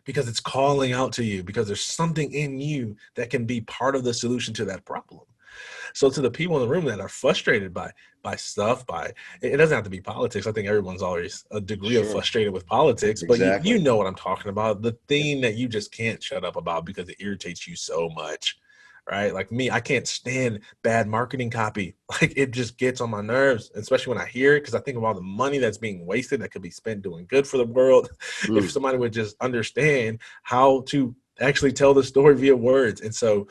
because it's calling out to you, because there's something in you that can be part of the solution to that problem. So to the people in the room that are frustrated by stuff, it doesn't have to be politics. I think everyone's always a degree of frustrated with politics, but you know what I'm talking about. The thing that you just can't shut up about because it irritates you so much, right? Like me, I can't stand bad marketing copy. Like, it just gets on my nerves, especially when I hear it, because I think of all the money that's being wasted that could be spent doing good for the world. If somebody would just understand how to actually tell the story via words. And so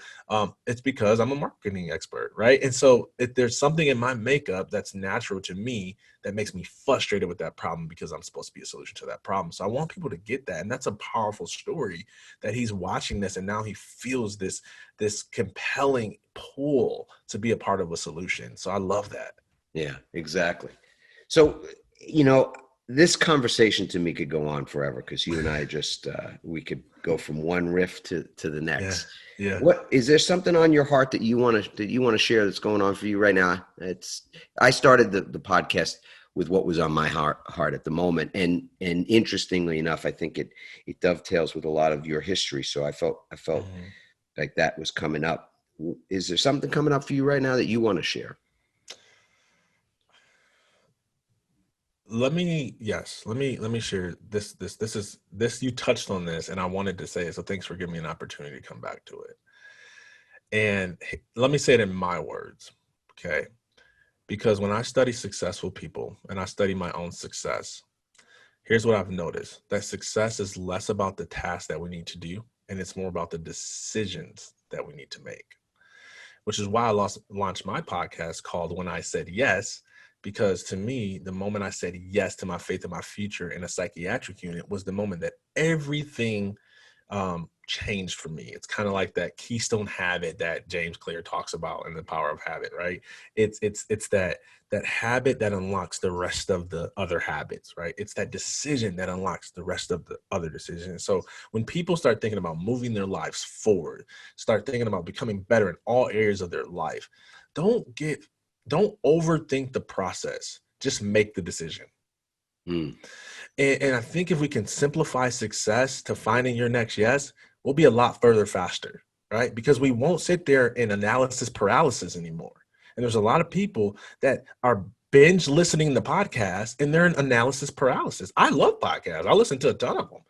it's because I'm a marketing expert, right? And so if there's something in my makeup that's natural to me that makes me frustrated with that problem, because I'm supposed to be a solution to that problem. So I want people to get that. And that's a powerful story, that he's watching this and now he feels this compelling pull to be a part of a solution. So I love that. Yeah, exactly. So, this conversation to me could go on forever because you and I just we could go from one riff to the next. Yeah. What is there something on your heart that you want to share that's going on for you right now? I started the podcast with what was on my heart at the moment, and interestingly enough, I think it dovetails with a lot of your history. So I felt like that was coming up. Is there something coming up for you right now that you want to share? Let me share this. You touched on this and I wanted to say it. So thanks for giving me an opportunity to come back to it. And let me say it in my words. Okay. Because when I study successful people and I study my own success, here's what I've noticed: that success is less about the tasks that we need to do, and it's more about the decisions that we need to make, which is why I launched my podcast called When I Said Yes. Because to me, the moment I said yes to my faith and my future in a psychiatric unit was the moment that everything changed for me. It's kind of like that keystone habit that James Clear talks about in The Power of Habit, right? It's that habit that unlocks the rest of the other habits, right? It's that decision that unlocks the rest of the other decisions. So when people start thinking about moving their lives forward, start thinking about becoming better in all areas of their life, don't overthink the process. Just make the decision. And I think if we can simplify success to finding your next yes, we'll be a lot further faster, right? Because we won't sit there in analysis paralysis anymore. And there's a lot of people that are binge listening to podcasts and they're in analysis paralysis. I love podcasts. I listen to a ton of them,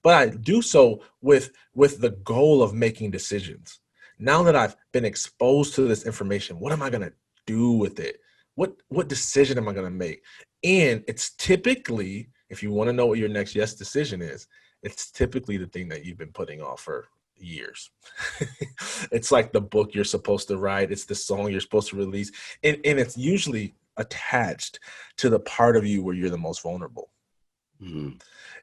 but I do so with the goal of making decisions. Now that I've been exposed to this information, what am I going to do with it? What decision am I going to make? And it's typically, if you want to know what your next yes decision is, it's typically the thing that you've been putting off for years. It's like the book you're supposed to write. It's the song you're supposed to release. And it's usually attached to the part of you where you're the most vulnerable.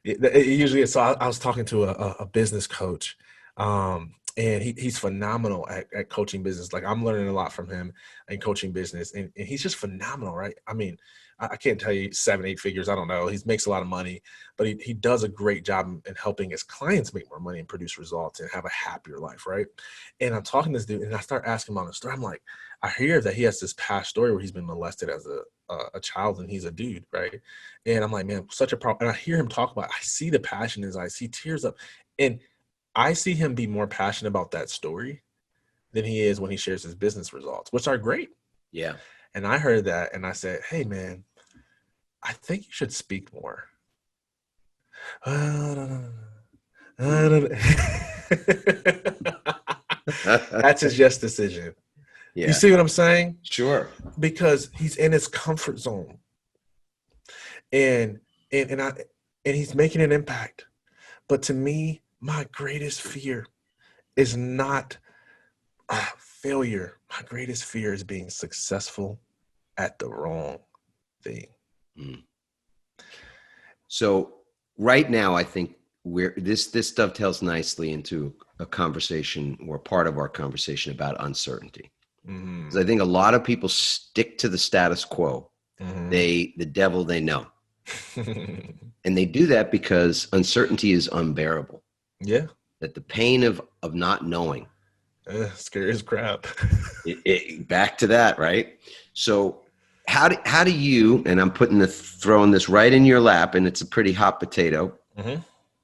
It usually is. So I was talking to a business coach, and he's phenomenal at coaching business. Like, I'm learning a lot from him in coaching business, and he's just phenomenal, right? I mean, I can't tell you 7-8 figures. I don't know. He makes a lot of money, but he does a great job in helping his clients make more money and produce results and have a happier life, right? And I'm talking to this dude, and I start asking him on the story. I'm like, I hear that he has this past story where he's been molested as a child, and he's a dude, right? And I'm like, man, such a problem. And I hear him talk about it. I see the passion in his eyes. He tears up, and I see him be more passionate about that story than he is when he shares his business results, which are great. Yeah. And I heard that, and I said, hey, man, I think you should speak more. That's his yes decision. Yeah. You see what I'm saying? Sure. Because he's in his comfort zone, and he's making an impact. But to me, my greatest fear is not failure. My greatest fear is being successful at the wrong thing. So right now, I think this dovetails nicely into a conversation, or part of our conversation, about uncertainty. Because I think a lot of people stick to the status quo. The devil they know. And they do that because uncertainty is unbearable. Yeah. That the pain of not knowing. Scary as crap. Back to that, right? So how do you, and I'm throwing this right in your lap, and it's a pretty hot potato.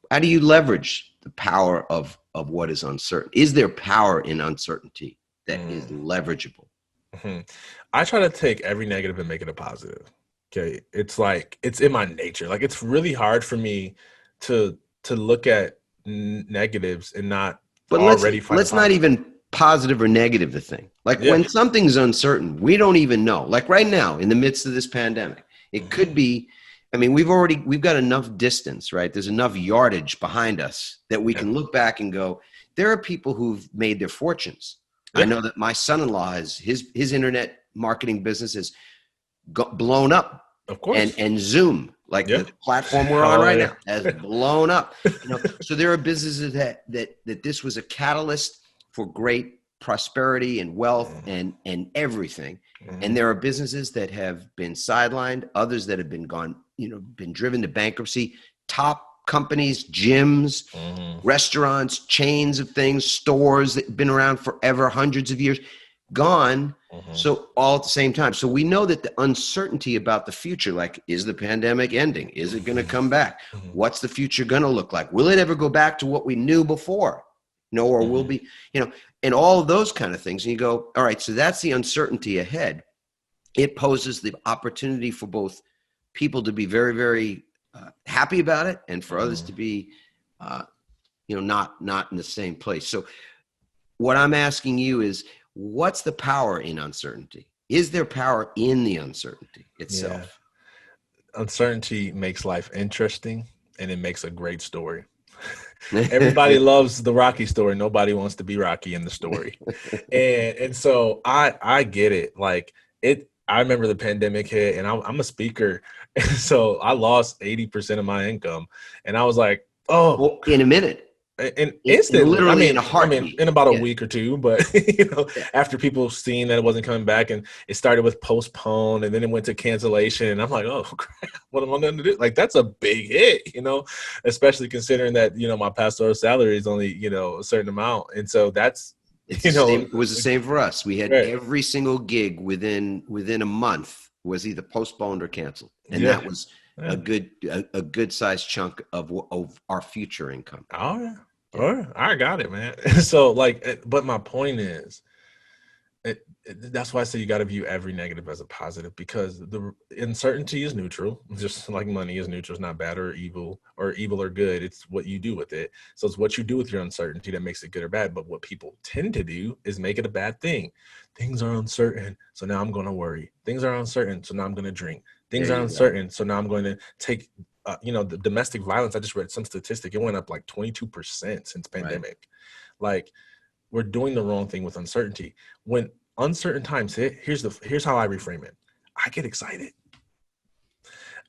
How do you leverage the power of what is uncertain? Is there power in uncertainty that is leverageable? I try to take every negative and make it a positive. Okay. It's like, it's in my nature. Like, it's really hard for me to look at negatives and not let's not even positive or negative the thing. Like, when something's uncertain, we don't even know. Like right now, in the midst of this pandemic, it could be, I mean, we've got enough distance, right? There's enough yardage behind us that we can look back and go, there are people who've made their fortunes. I know that my son-in-law has his internet marketing business has blown up. Of course. And Zoom, like the platform we're on right now, has blown up. So there are businesses that this was a catalyst for great prosperity and wealth and everything. And there are businesses that have been sidelined, others that have been gone been driven to bankruptcy. Top companies, gyms, restaurants, chains of things, stores that have been around forever, hundreds of years, gone. So all at the same time. So we know that the uncertainty about the future, like, is the pandemic ending? Is it going to come back? What's the future going to look like? Will it ever go back to what we knew before? Or will be, and all of those kind of things. And you go, all right, so that's the uncertainty ahead. It poses the opportunity for both people to be very, very happy about it, and for others to be, not in the same place. So what I'm asking you is, what's the power in uncertainty? Is there power in the uncertainty itself? Yeah. Uncertainty makes life interesting, and it makes a great story. Everybody loves the Rocky story. Nobody wants to be Rocky in the story. And so I get it. Like I remember the pandemic hit, and I'm a speaker. And so I lost 80% of my income, and I was like, oh, in a minute. And instantly, literally in a heartbeat. In about a week or two, but after people seeing that it wasn't coming back, and it started with postpone, and then it went to cancellation, and I'm like, oh crap, what am I going to do? Like, that's a big hit, especially considering that my pastoral salary is only a certain amount, and so that's it was the same for us. We had every single gig within a month was either postponed or canceled, and that was a good sized chunk of our future income. Oh yeah. Oh, I got it, man. So but my point is, that's why I say you got to view every negative as a positive, because the uncertainty is neutral, just like money is neutral. It's not bad or evil or good. It's what you do with it. So it's what you do with your uncertainty that makes it good or bad. But what people tend to do is make it a bad thing. Things are uncertain, so now I'm going to worry. Things are uncertain, so now I'm going to drink. Things are uncertain, so now I'm going to take the domestic violence. I just read some statistic. It went up like 22% since pandemic. Like, we're doing the wrong thing with uncertainty. When uncertain times hit, here's how I reframe it. I get excited.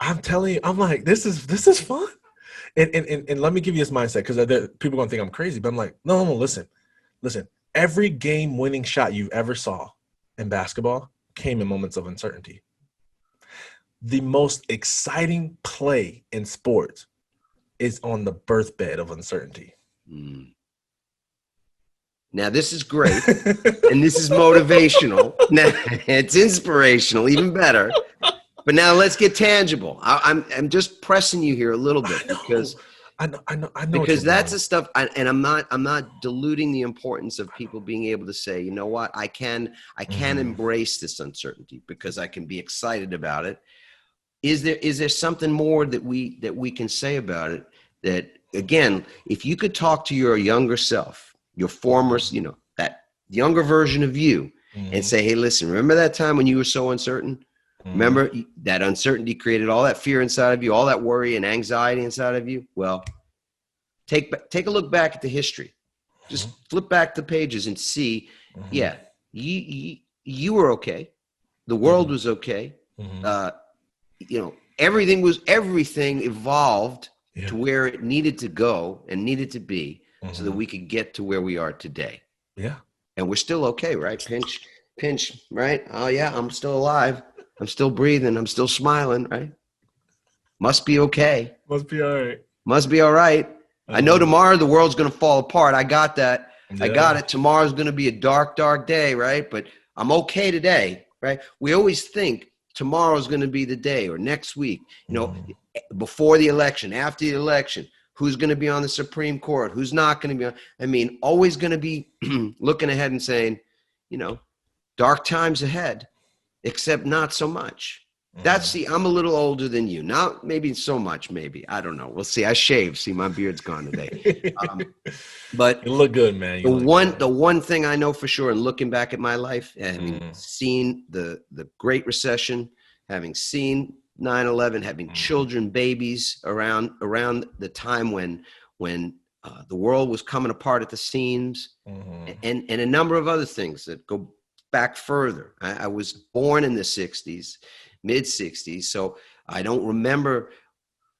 I'm telling you, I'm like, this is fun. And let me give you this mindset, because people are going to think I'm crazy, but I'm like, no, listen. Every game winning shot you ever saw in basketball came in moments of uncertainty. The most exciting play in sports is on the birthbed of uncertainty. Now, this is great, and this is motivational. Now, it's inspirational, even better. But now let's get tangible. I'm just pressing you here a little bit, because I know because that's the stuff. And I'm not diluting the importance of people being able to say, you know what, I can embrace this uncertainty because I can be excited about it. Is there something more that we can say about it? That, again, if you could talk to your younger self, your former, that younger version of you, and say, hey, listen, remember that time when you were so uncertain? Remember that uncertainty created all that fear inside of you, all that worry and anxiety inside of you? Well, take a look back at the history. Just flip back the pages and see, you were okay. The world was okay. Everything evolved to where it needed to go and needed to be, so that we could get to where we are today. Yeah. And we're still okay, right? Pinch, right? Oh yeah, I'm still alive. I'm still breathing. I'm still smiling, right? Must be okay. Must be all right. Must be all right. I know tomorrow the world's going to fall apart. I got that. Yeah. I got it. Tomorrow's going to be a dark, dark day, right? But I'm okay today, right? We always think tomorrow's going to be the day, or next week, before the election, after the election, who's going to be on the Supreme Court, who's not going to be always going to be looking ahead and saying, dark times ahead, except not so much. I'm a little older than you. Now, maybe so much, maybe. I don't know. We'll see. I shaved. See, my beard's gone today. But you look good, man. The one thing I know for sure, and looking back at my life, having seen the Great Recession, having seen 9/11, having children, babies around the time when the world was coming apart at the seams, and a number of other things that go back further. I was born in the 60s, mid 60s. So I don't remember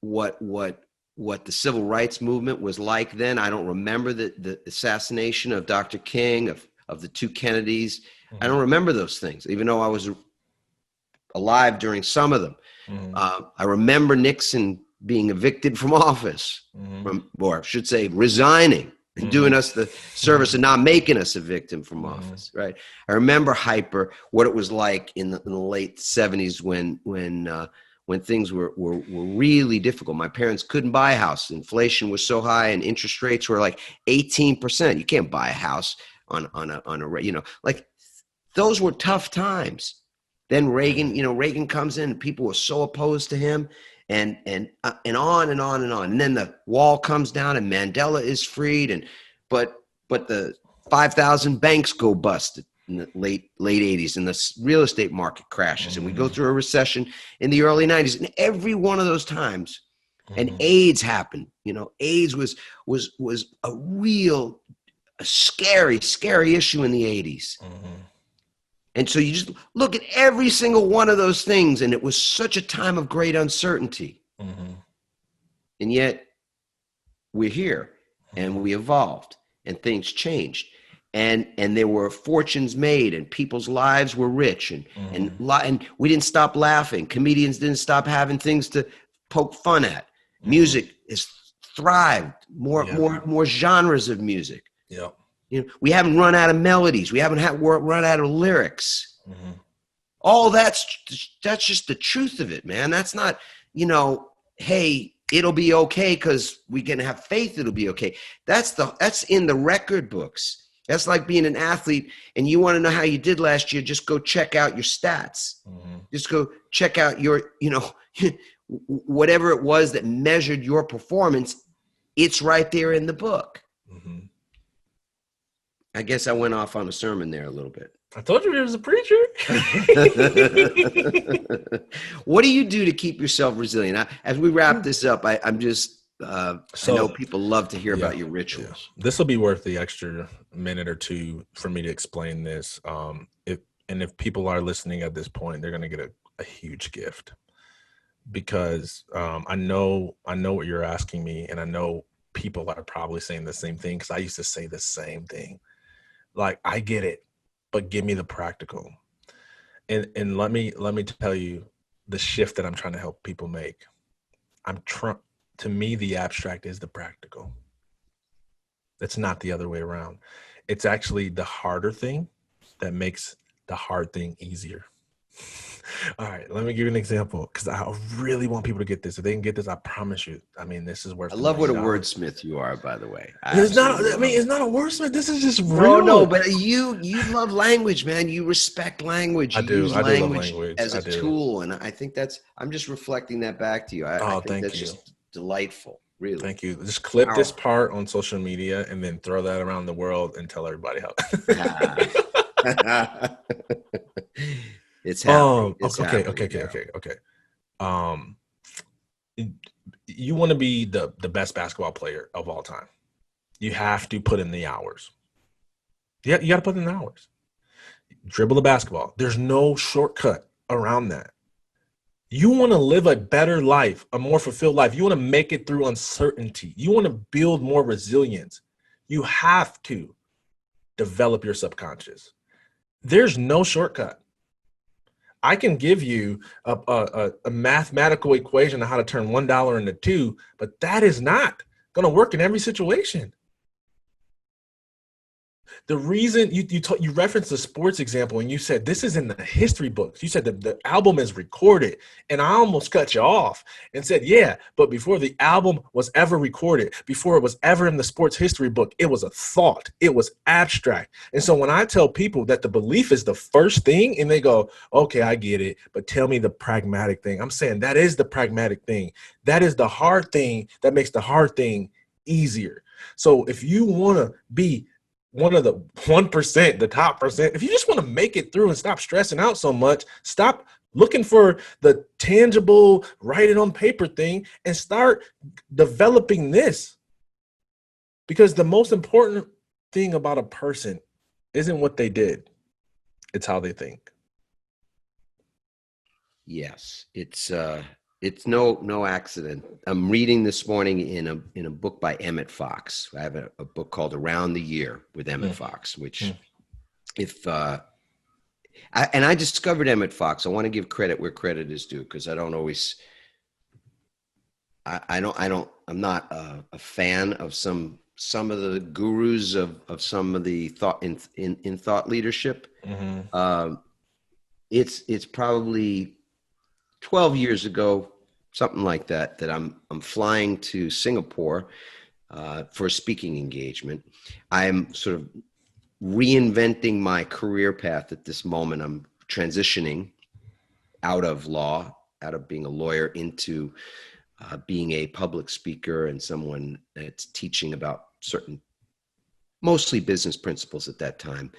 what the civil rights movement was like then. I don't remember the assassination of Dr. King, of the two Kennedys. I don't remember those things, even though I was alive during some of them. I remember Nixon being evicted from office, or I should say resigning and doing us the service and not making us a victim from office, right? I remember what it was like in the late 70s when things were really difficult. My parents couldn't buy a house. Inflation was so high and interest rates were like 18%. You can't buy a house on a like those were tough times. Then Reagan comes in and people were so opposed to him and on and on and on. And then the wall comes down and Mandela is freed. But the 5,000 banks go bust in the late 80s and the real estate market crashes and we go through a recession in the early 90s. And every one of those times, and AIDS happened. AIDS was a real scary issue in the 80s. And so you just look at every single one of those things, and it was such a time of great uncertainty. And yet we're here, and we evolved, and things changed. And there were fortunes made, and people's lives were rich, and we didn't stop laughing. Comedians didn't stop having things to poke fun at. Music has thrived, more genres of music. Yeah. We haven't run out of melodies. We haven't run out of lyrics. All that's just the truth of it, man. That's not, hey, it'll be okay because we can have faith it'll be okay. That's in the record books. That's like being an athlete and you want to know how you did last year. Just go check out your stats. Just go check out your, whatever it was that measured your performance. It's right there in the book. I guess I went off on a sermon there a little bit. I told you he was a preacher. What do you do to keep yourself resilient? As we wrap this up, I know people love to hear about your rituals. Yeah. This will be worth the extra minute or two for me to explain this. If people are listening at this point, they're going to get a huge gift because I know what you're asking me, and I know people are probably saying the same thing because I used to say the same thing. Like, I get it, but give me the practical. And let me tell you the shift that I'm trying to help people make. To me, the abstract is the practical. It's not the other way around. It's actually the harder thing that makes the hard thing easier. All right, let me give you an example because I really want people to get this. If they can get this, I promise you. I mean, this is worth. I love what a wordsmith you are, by the way. It's not a wordsmith. This is just real. No, but you love language, man. You respect language. You use language as a tool, and I think I'm just reflecting that back to you. I think that's just delightful. Really. Thank you. Just clip this part on social media and then throw that around the world and tell everybody how. It's happening. Okay. You want to be the best basketball player of all time. You have to put in the hours. Yeah, you got to put in the hours. Dribble the basketball. There's no shortcut around that. You want to live a better life, a more fulfilled life. You want to make it through uncertainty. You want to build more resilience. You have to develop your subconscious. There's no shortcut. I can give you a mathematical equation on how to turn $1 into $2, but that is not going to work in every situation. The reason you referenced the sports example and you said this is in the history books. You said the album is recorded, and I almost cut you off and said, yeah, but before the album was ever recorded, before it was ever in the sports history book, it was a thought. It was abstract. And so when I tell people that the belief is the first thing and they go, okay, I get it, but tell me the pragmatic thing. I'm saying that is the pragmatic thing. That is the hard thing that makes the hard thing easier. So if you want to be one of the 1%, the top percent, if you just want to make it through and stop stressing out so much, stop looking for the tangible, write it on paper thing and start developing this. Because the most important thing about a person isn't what they did. It's how they think. Yes, it's no accident. I'm reading this morning in a book by Emmett Fox. I have a book called Around the Year with Emmett Fox, which if And I discovered Emmett Fox. I want to give credit where credit is due, because I don't always. I'm not a fan of some of the gurus of some of the thought in thought leadership. Mm-hmm. It's probably 12 years ago, something like that, that I'm flying to Singapore for a speaking engagement. I'm sort of reinventing my career path at this moment. I'm transitioning out of law, out of being a lawyer, into being a public speaker and someone that's teaching about certain, mostly business principles at that time.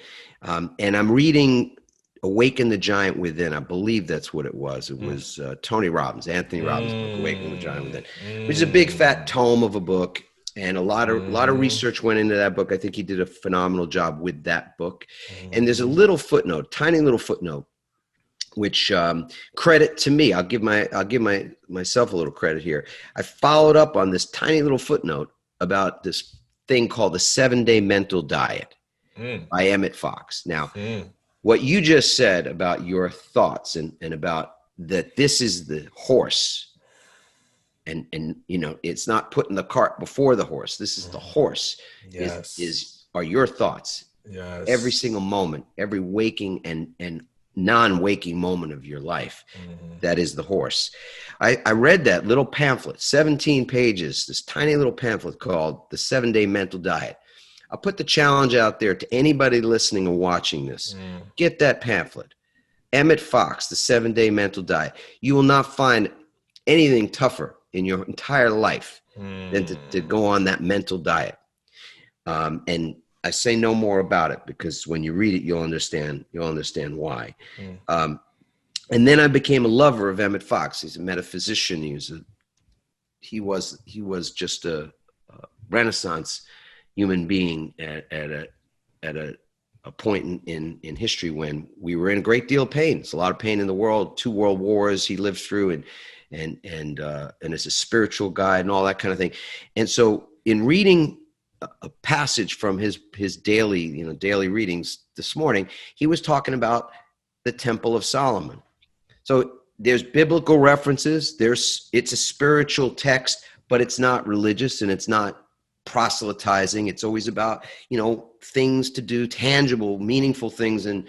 And I'm reading Awaken the Giant Within. I believe that's what it was. It was Anthony Robbins' book, Awaken the Giant Within, which is a big fat tome of a book. And a lot of research went into that book. I think he did a phenomenal job with that book. And there's a little footnote, tiny little footnote, which credit to me. I'll give myself a little credit here. I followed up on this tiny little footnote about this thing called the 7-Day Mental Diet by Emmett Fox. Now, what you just said about your thoughts and about that this is the horse, and it's not putting the cart before the horse. This is the horse. Yes. Are your thoughts. Yes. Every single moment, every waking and non-waking moment of your life. That is the horse. I read that little pamphlet, 17 pages, this tiny little pamphlet called The 7-Day Mental Diet. I'll put the challenge out there to anybody listening or watching this. Get that pamphlet. Emmett Fox, The 7-Day Mental Diet. You will not find anything tougher in your entire life than to go on that mental diet. And I say no more about it, because when you read it, you'll understand why. And then I became a lover of Emmett Fox. He's a metaphysician. He was just a Renaissance human being at a point in history when we were in a great deal of pain. There's a lot of pain in the world. 2 world wars he lived through, and as a spiritual guide and all that kind of thing. And so in reading a passage from his daily readings this morning, he was talking about the Temple of Solomon. So there's biblical references. It's a spiritual text, but it's not religious and it's not proselytizing. It's always about, things to do, tangible, meaningful things and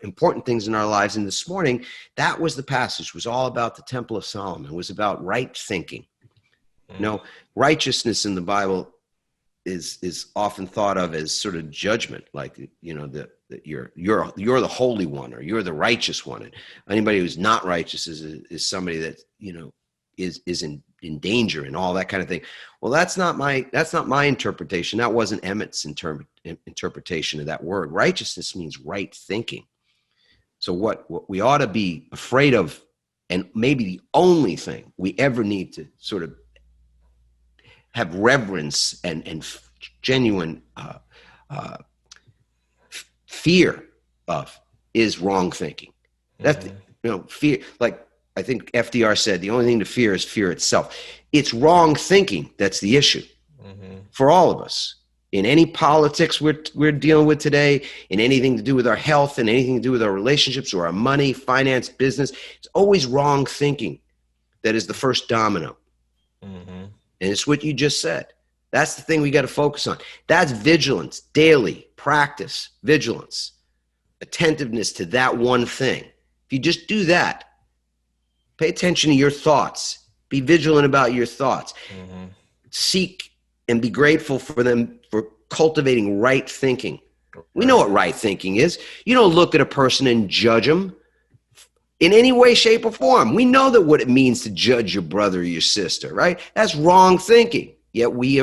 important things in our lives. And this morning, that was the passage, was all about the Temple of Solomon. It was about right thinking. Righteousness in the Bible is often thought of as sort of judgment, like that you're the holy one, or you're the righteous one. And anybody who's not righteous is somebody that is in danger and all that kind of thing. Well, that's not my interpretation. That wasn't Emmett's interpretation of that word. Righteousness means right thinking. So what we ought to be afraid of, and maybe the only thing we ever need to sort of have reverence and genuine fear of, is wrong thinking. That's fear. Like I think FDR said, the only thing to fear is fear itself. It's wrong thinking that's the issue for all of us. In any politics we're dealing with today, in anything to do with our health and anything to do with our relationships or our money, finance, business, it's always wrong thinking that is the first domino. And it's what you just said. That's the thing we got to focus on. That's vigilance, daily practice, vigilance, attentiveness to that one thing. If you just do that, pay attention to your thoughts, be vigilant about your thoughts, seek and be grateful for them, for cultivating right thinking. We know what right thinking is. You don't look at a person and judge them in any way, shape, or form. We know that what it means to judge your brother or your sister, right? That's wrong thinking. Yet we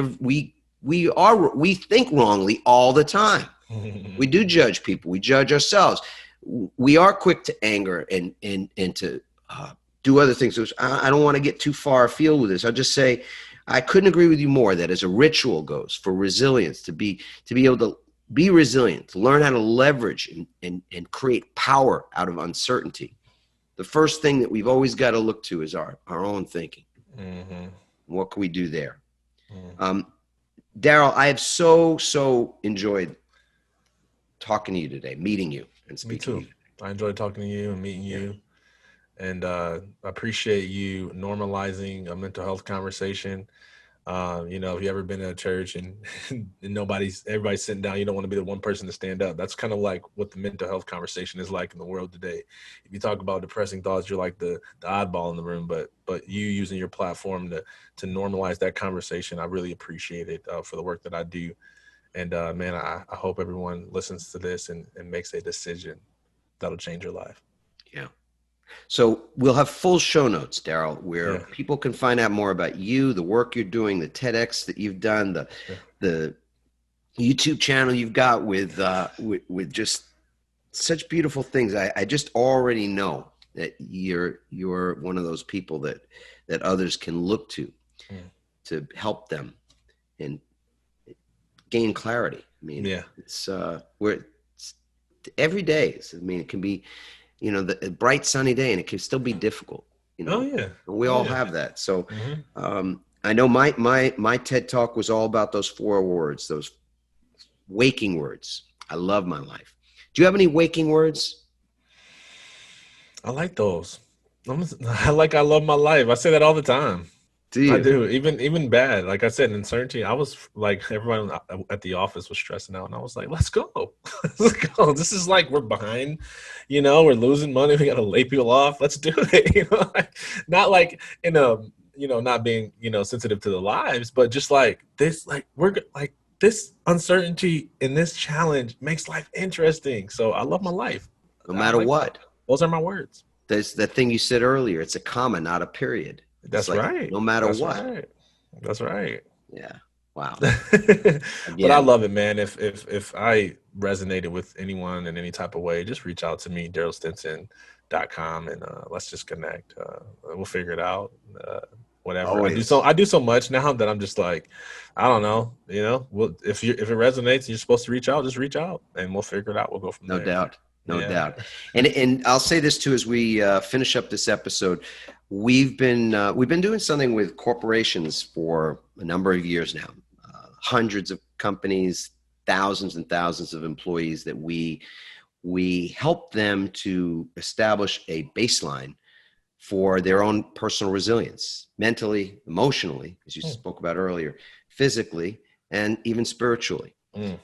think wrongly all the time. We do judge people. We judge ourselves. We are quick to anger and to do other things. So I don't want to get too far afield with this. I'll just say I couldn't agree with you more that as a ritual goes for resilience, to be able to be resilient, to learn how to leverage and create power out of uncertainty. The first thing that we've always got to look to is our own thinking. What can we do there? Darryll, I have so enjoyed talking to you today, meeting you and Me speaking too. to you. I enjoyed talking to you and meeting you. And I appreciate you normalizing a mental health conversation. If you ever been in a church and, and everybody's sitting down, you don't want to be the one person to stand up. That's kind of like what the mental health conversation is like in the world today. If you talk about depressing thoughts, you're like the oddball in the room, but you using your platform to normalize that conversation, I really appreciate it for the work that I do. And man, I hope everyone listens to this and makes a decision that'll change your life. Yeah. So we'll have full show notes, Darryll, where people can find out more about you, the work you're doing, the TEDx that you've done, the YouTube channel you've got with just such beautiful things. I just already know that you're one of those people that others can look to help them and gain clarity. I mean, it's every day. It can be, the bright sunny day, and it can still be difficult. We all have that. So I know my TED Talk was all about those 4 words, those waking words. I love my life. Do you have any waking words? I like those. I love my life. I say that all the time. Do you? I do. Even bad. Like I said, uncertainty. I was like, everyone at the office was stressing out, and I was like, let's go. Let's go. This is like, we're behind, we're losing money. We got to lay people off. Let's do it. Not like in a, not being, sensitive to the lives, but just like this, like we're like this uncertainty in this challenge makes life interesting. So I love my life. No matter what. Those are my words. There's that thing you said earlier. It's a comma, not a period. That's like, right. No matter what. Right. That's right. Yeah. Wow. But I love it, man. If I resonated with anyone in any type of way, just reach out to me, DarrylStinson.com, and let's just connect. We'll figure it out. Whatever. Always. I do so much now that I'm just like, I don't know. If it resonates, you're supposed to reach out. Just reach out, and we'll figure it out. We'll go from there. No doubt. And I'll say this too, as we finish up this episode, we've been doing something with corporations for a number of years now, hundreds of companies, thousands and thousands of employees that we help them to establish a baseline for their own personal resilience, mentally, emotionally, as you spoke about earlier, physically, and even spiritually.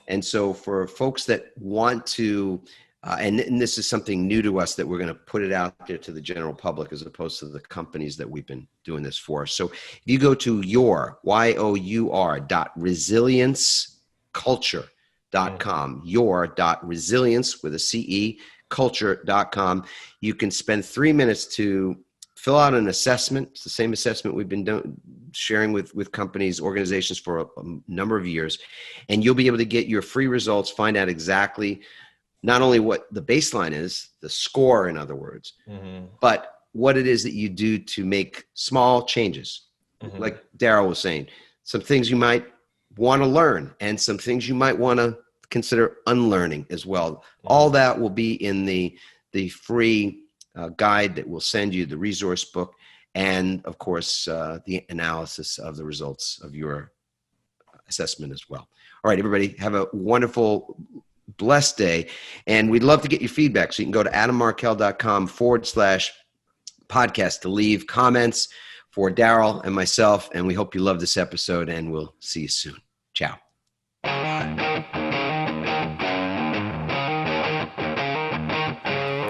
And so for folks that want to, and this is something new to us, that we're going to put it out there to the general public as opposed to the companies that we've been doing this for. So if you go to your.resilienceculture.com, your.resilience with a CE culture.com, you can spend 3 minutes to fill out an assessment. It's the same assessment we've been sharing with companies, organizations for a number of years, and you'll be able to get your free results, find out exactly not only what the baseline is, the score, in other words, but what it is that you do to make small changes. Like Darryll was saying, some things you might want to learn and some things you might want to consider unlearning as well. All that will be in the free guide that we'll send you, the resource book, and of course, the analysis of the results of your assessment as well. All right, everybody, have a wonderful, blessed day. And we'd love to get your feedback. So you can go to adammarkel.com/podcast to leave comments for Darryll and myself. And we hope you love this episode, and we'll see you soon. Ciao.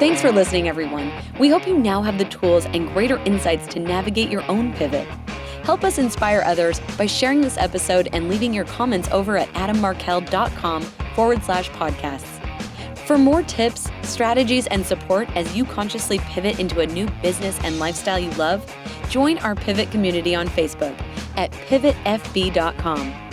Thanks for listening, everyone. We hope you now have the tools and greater insights to navigate your own pivot. Help us inspire others by sharing this episode and leaving your comments over at adammarkel.com/podcasts. For more tips, strategies, and support as you consciously pivot into a new business and lifestyle you love, join our Pivot community on Facebook at pivotfb.com.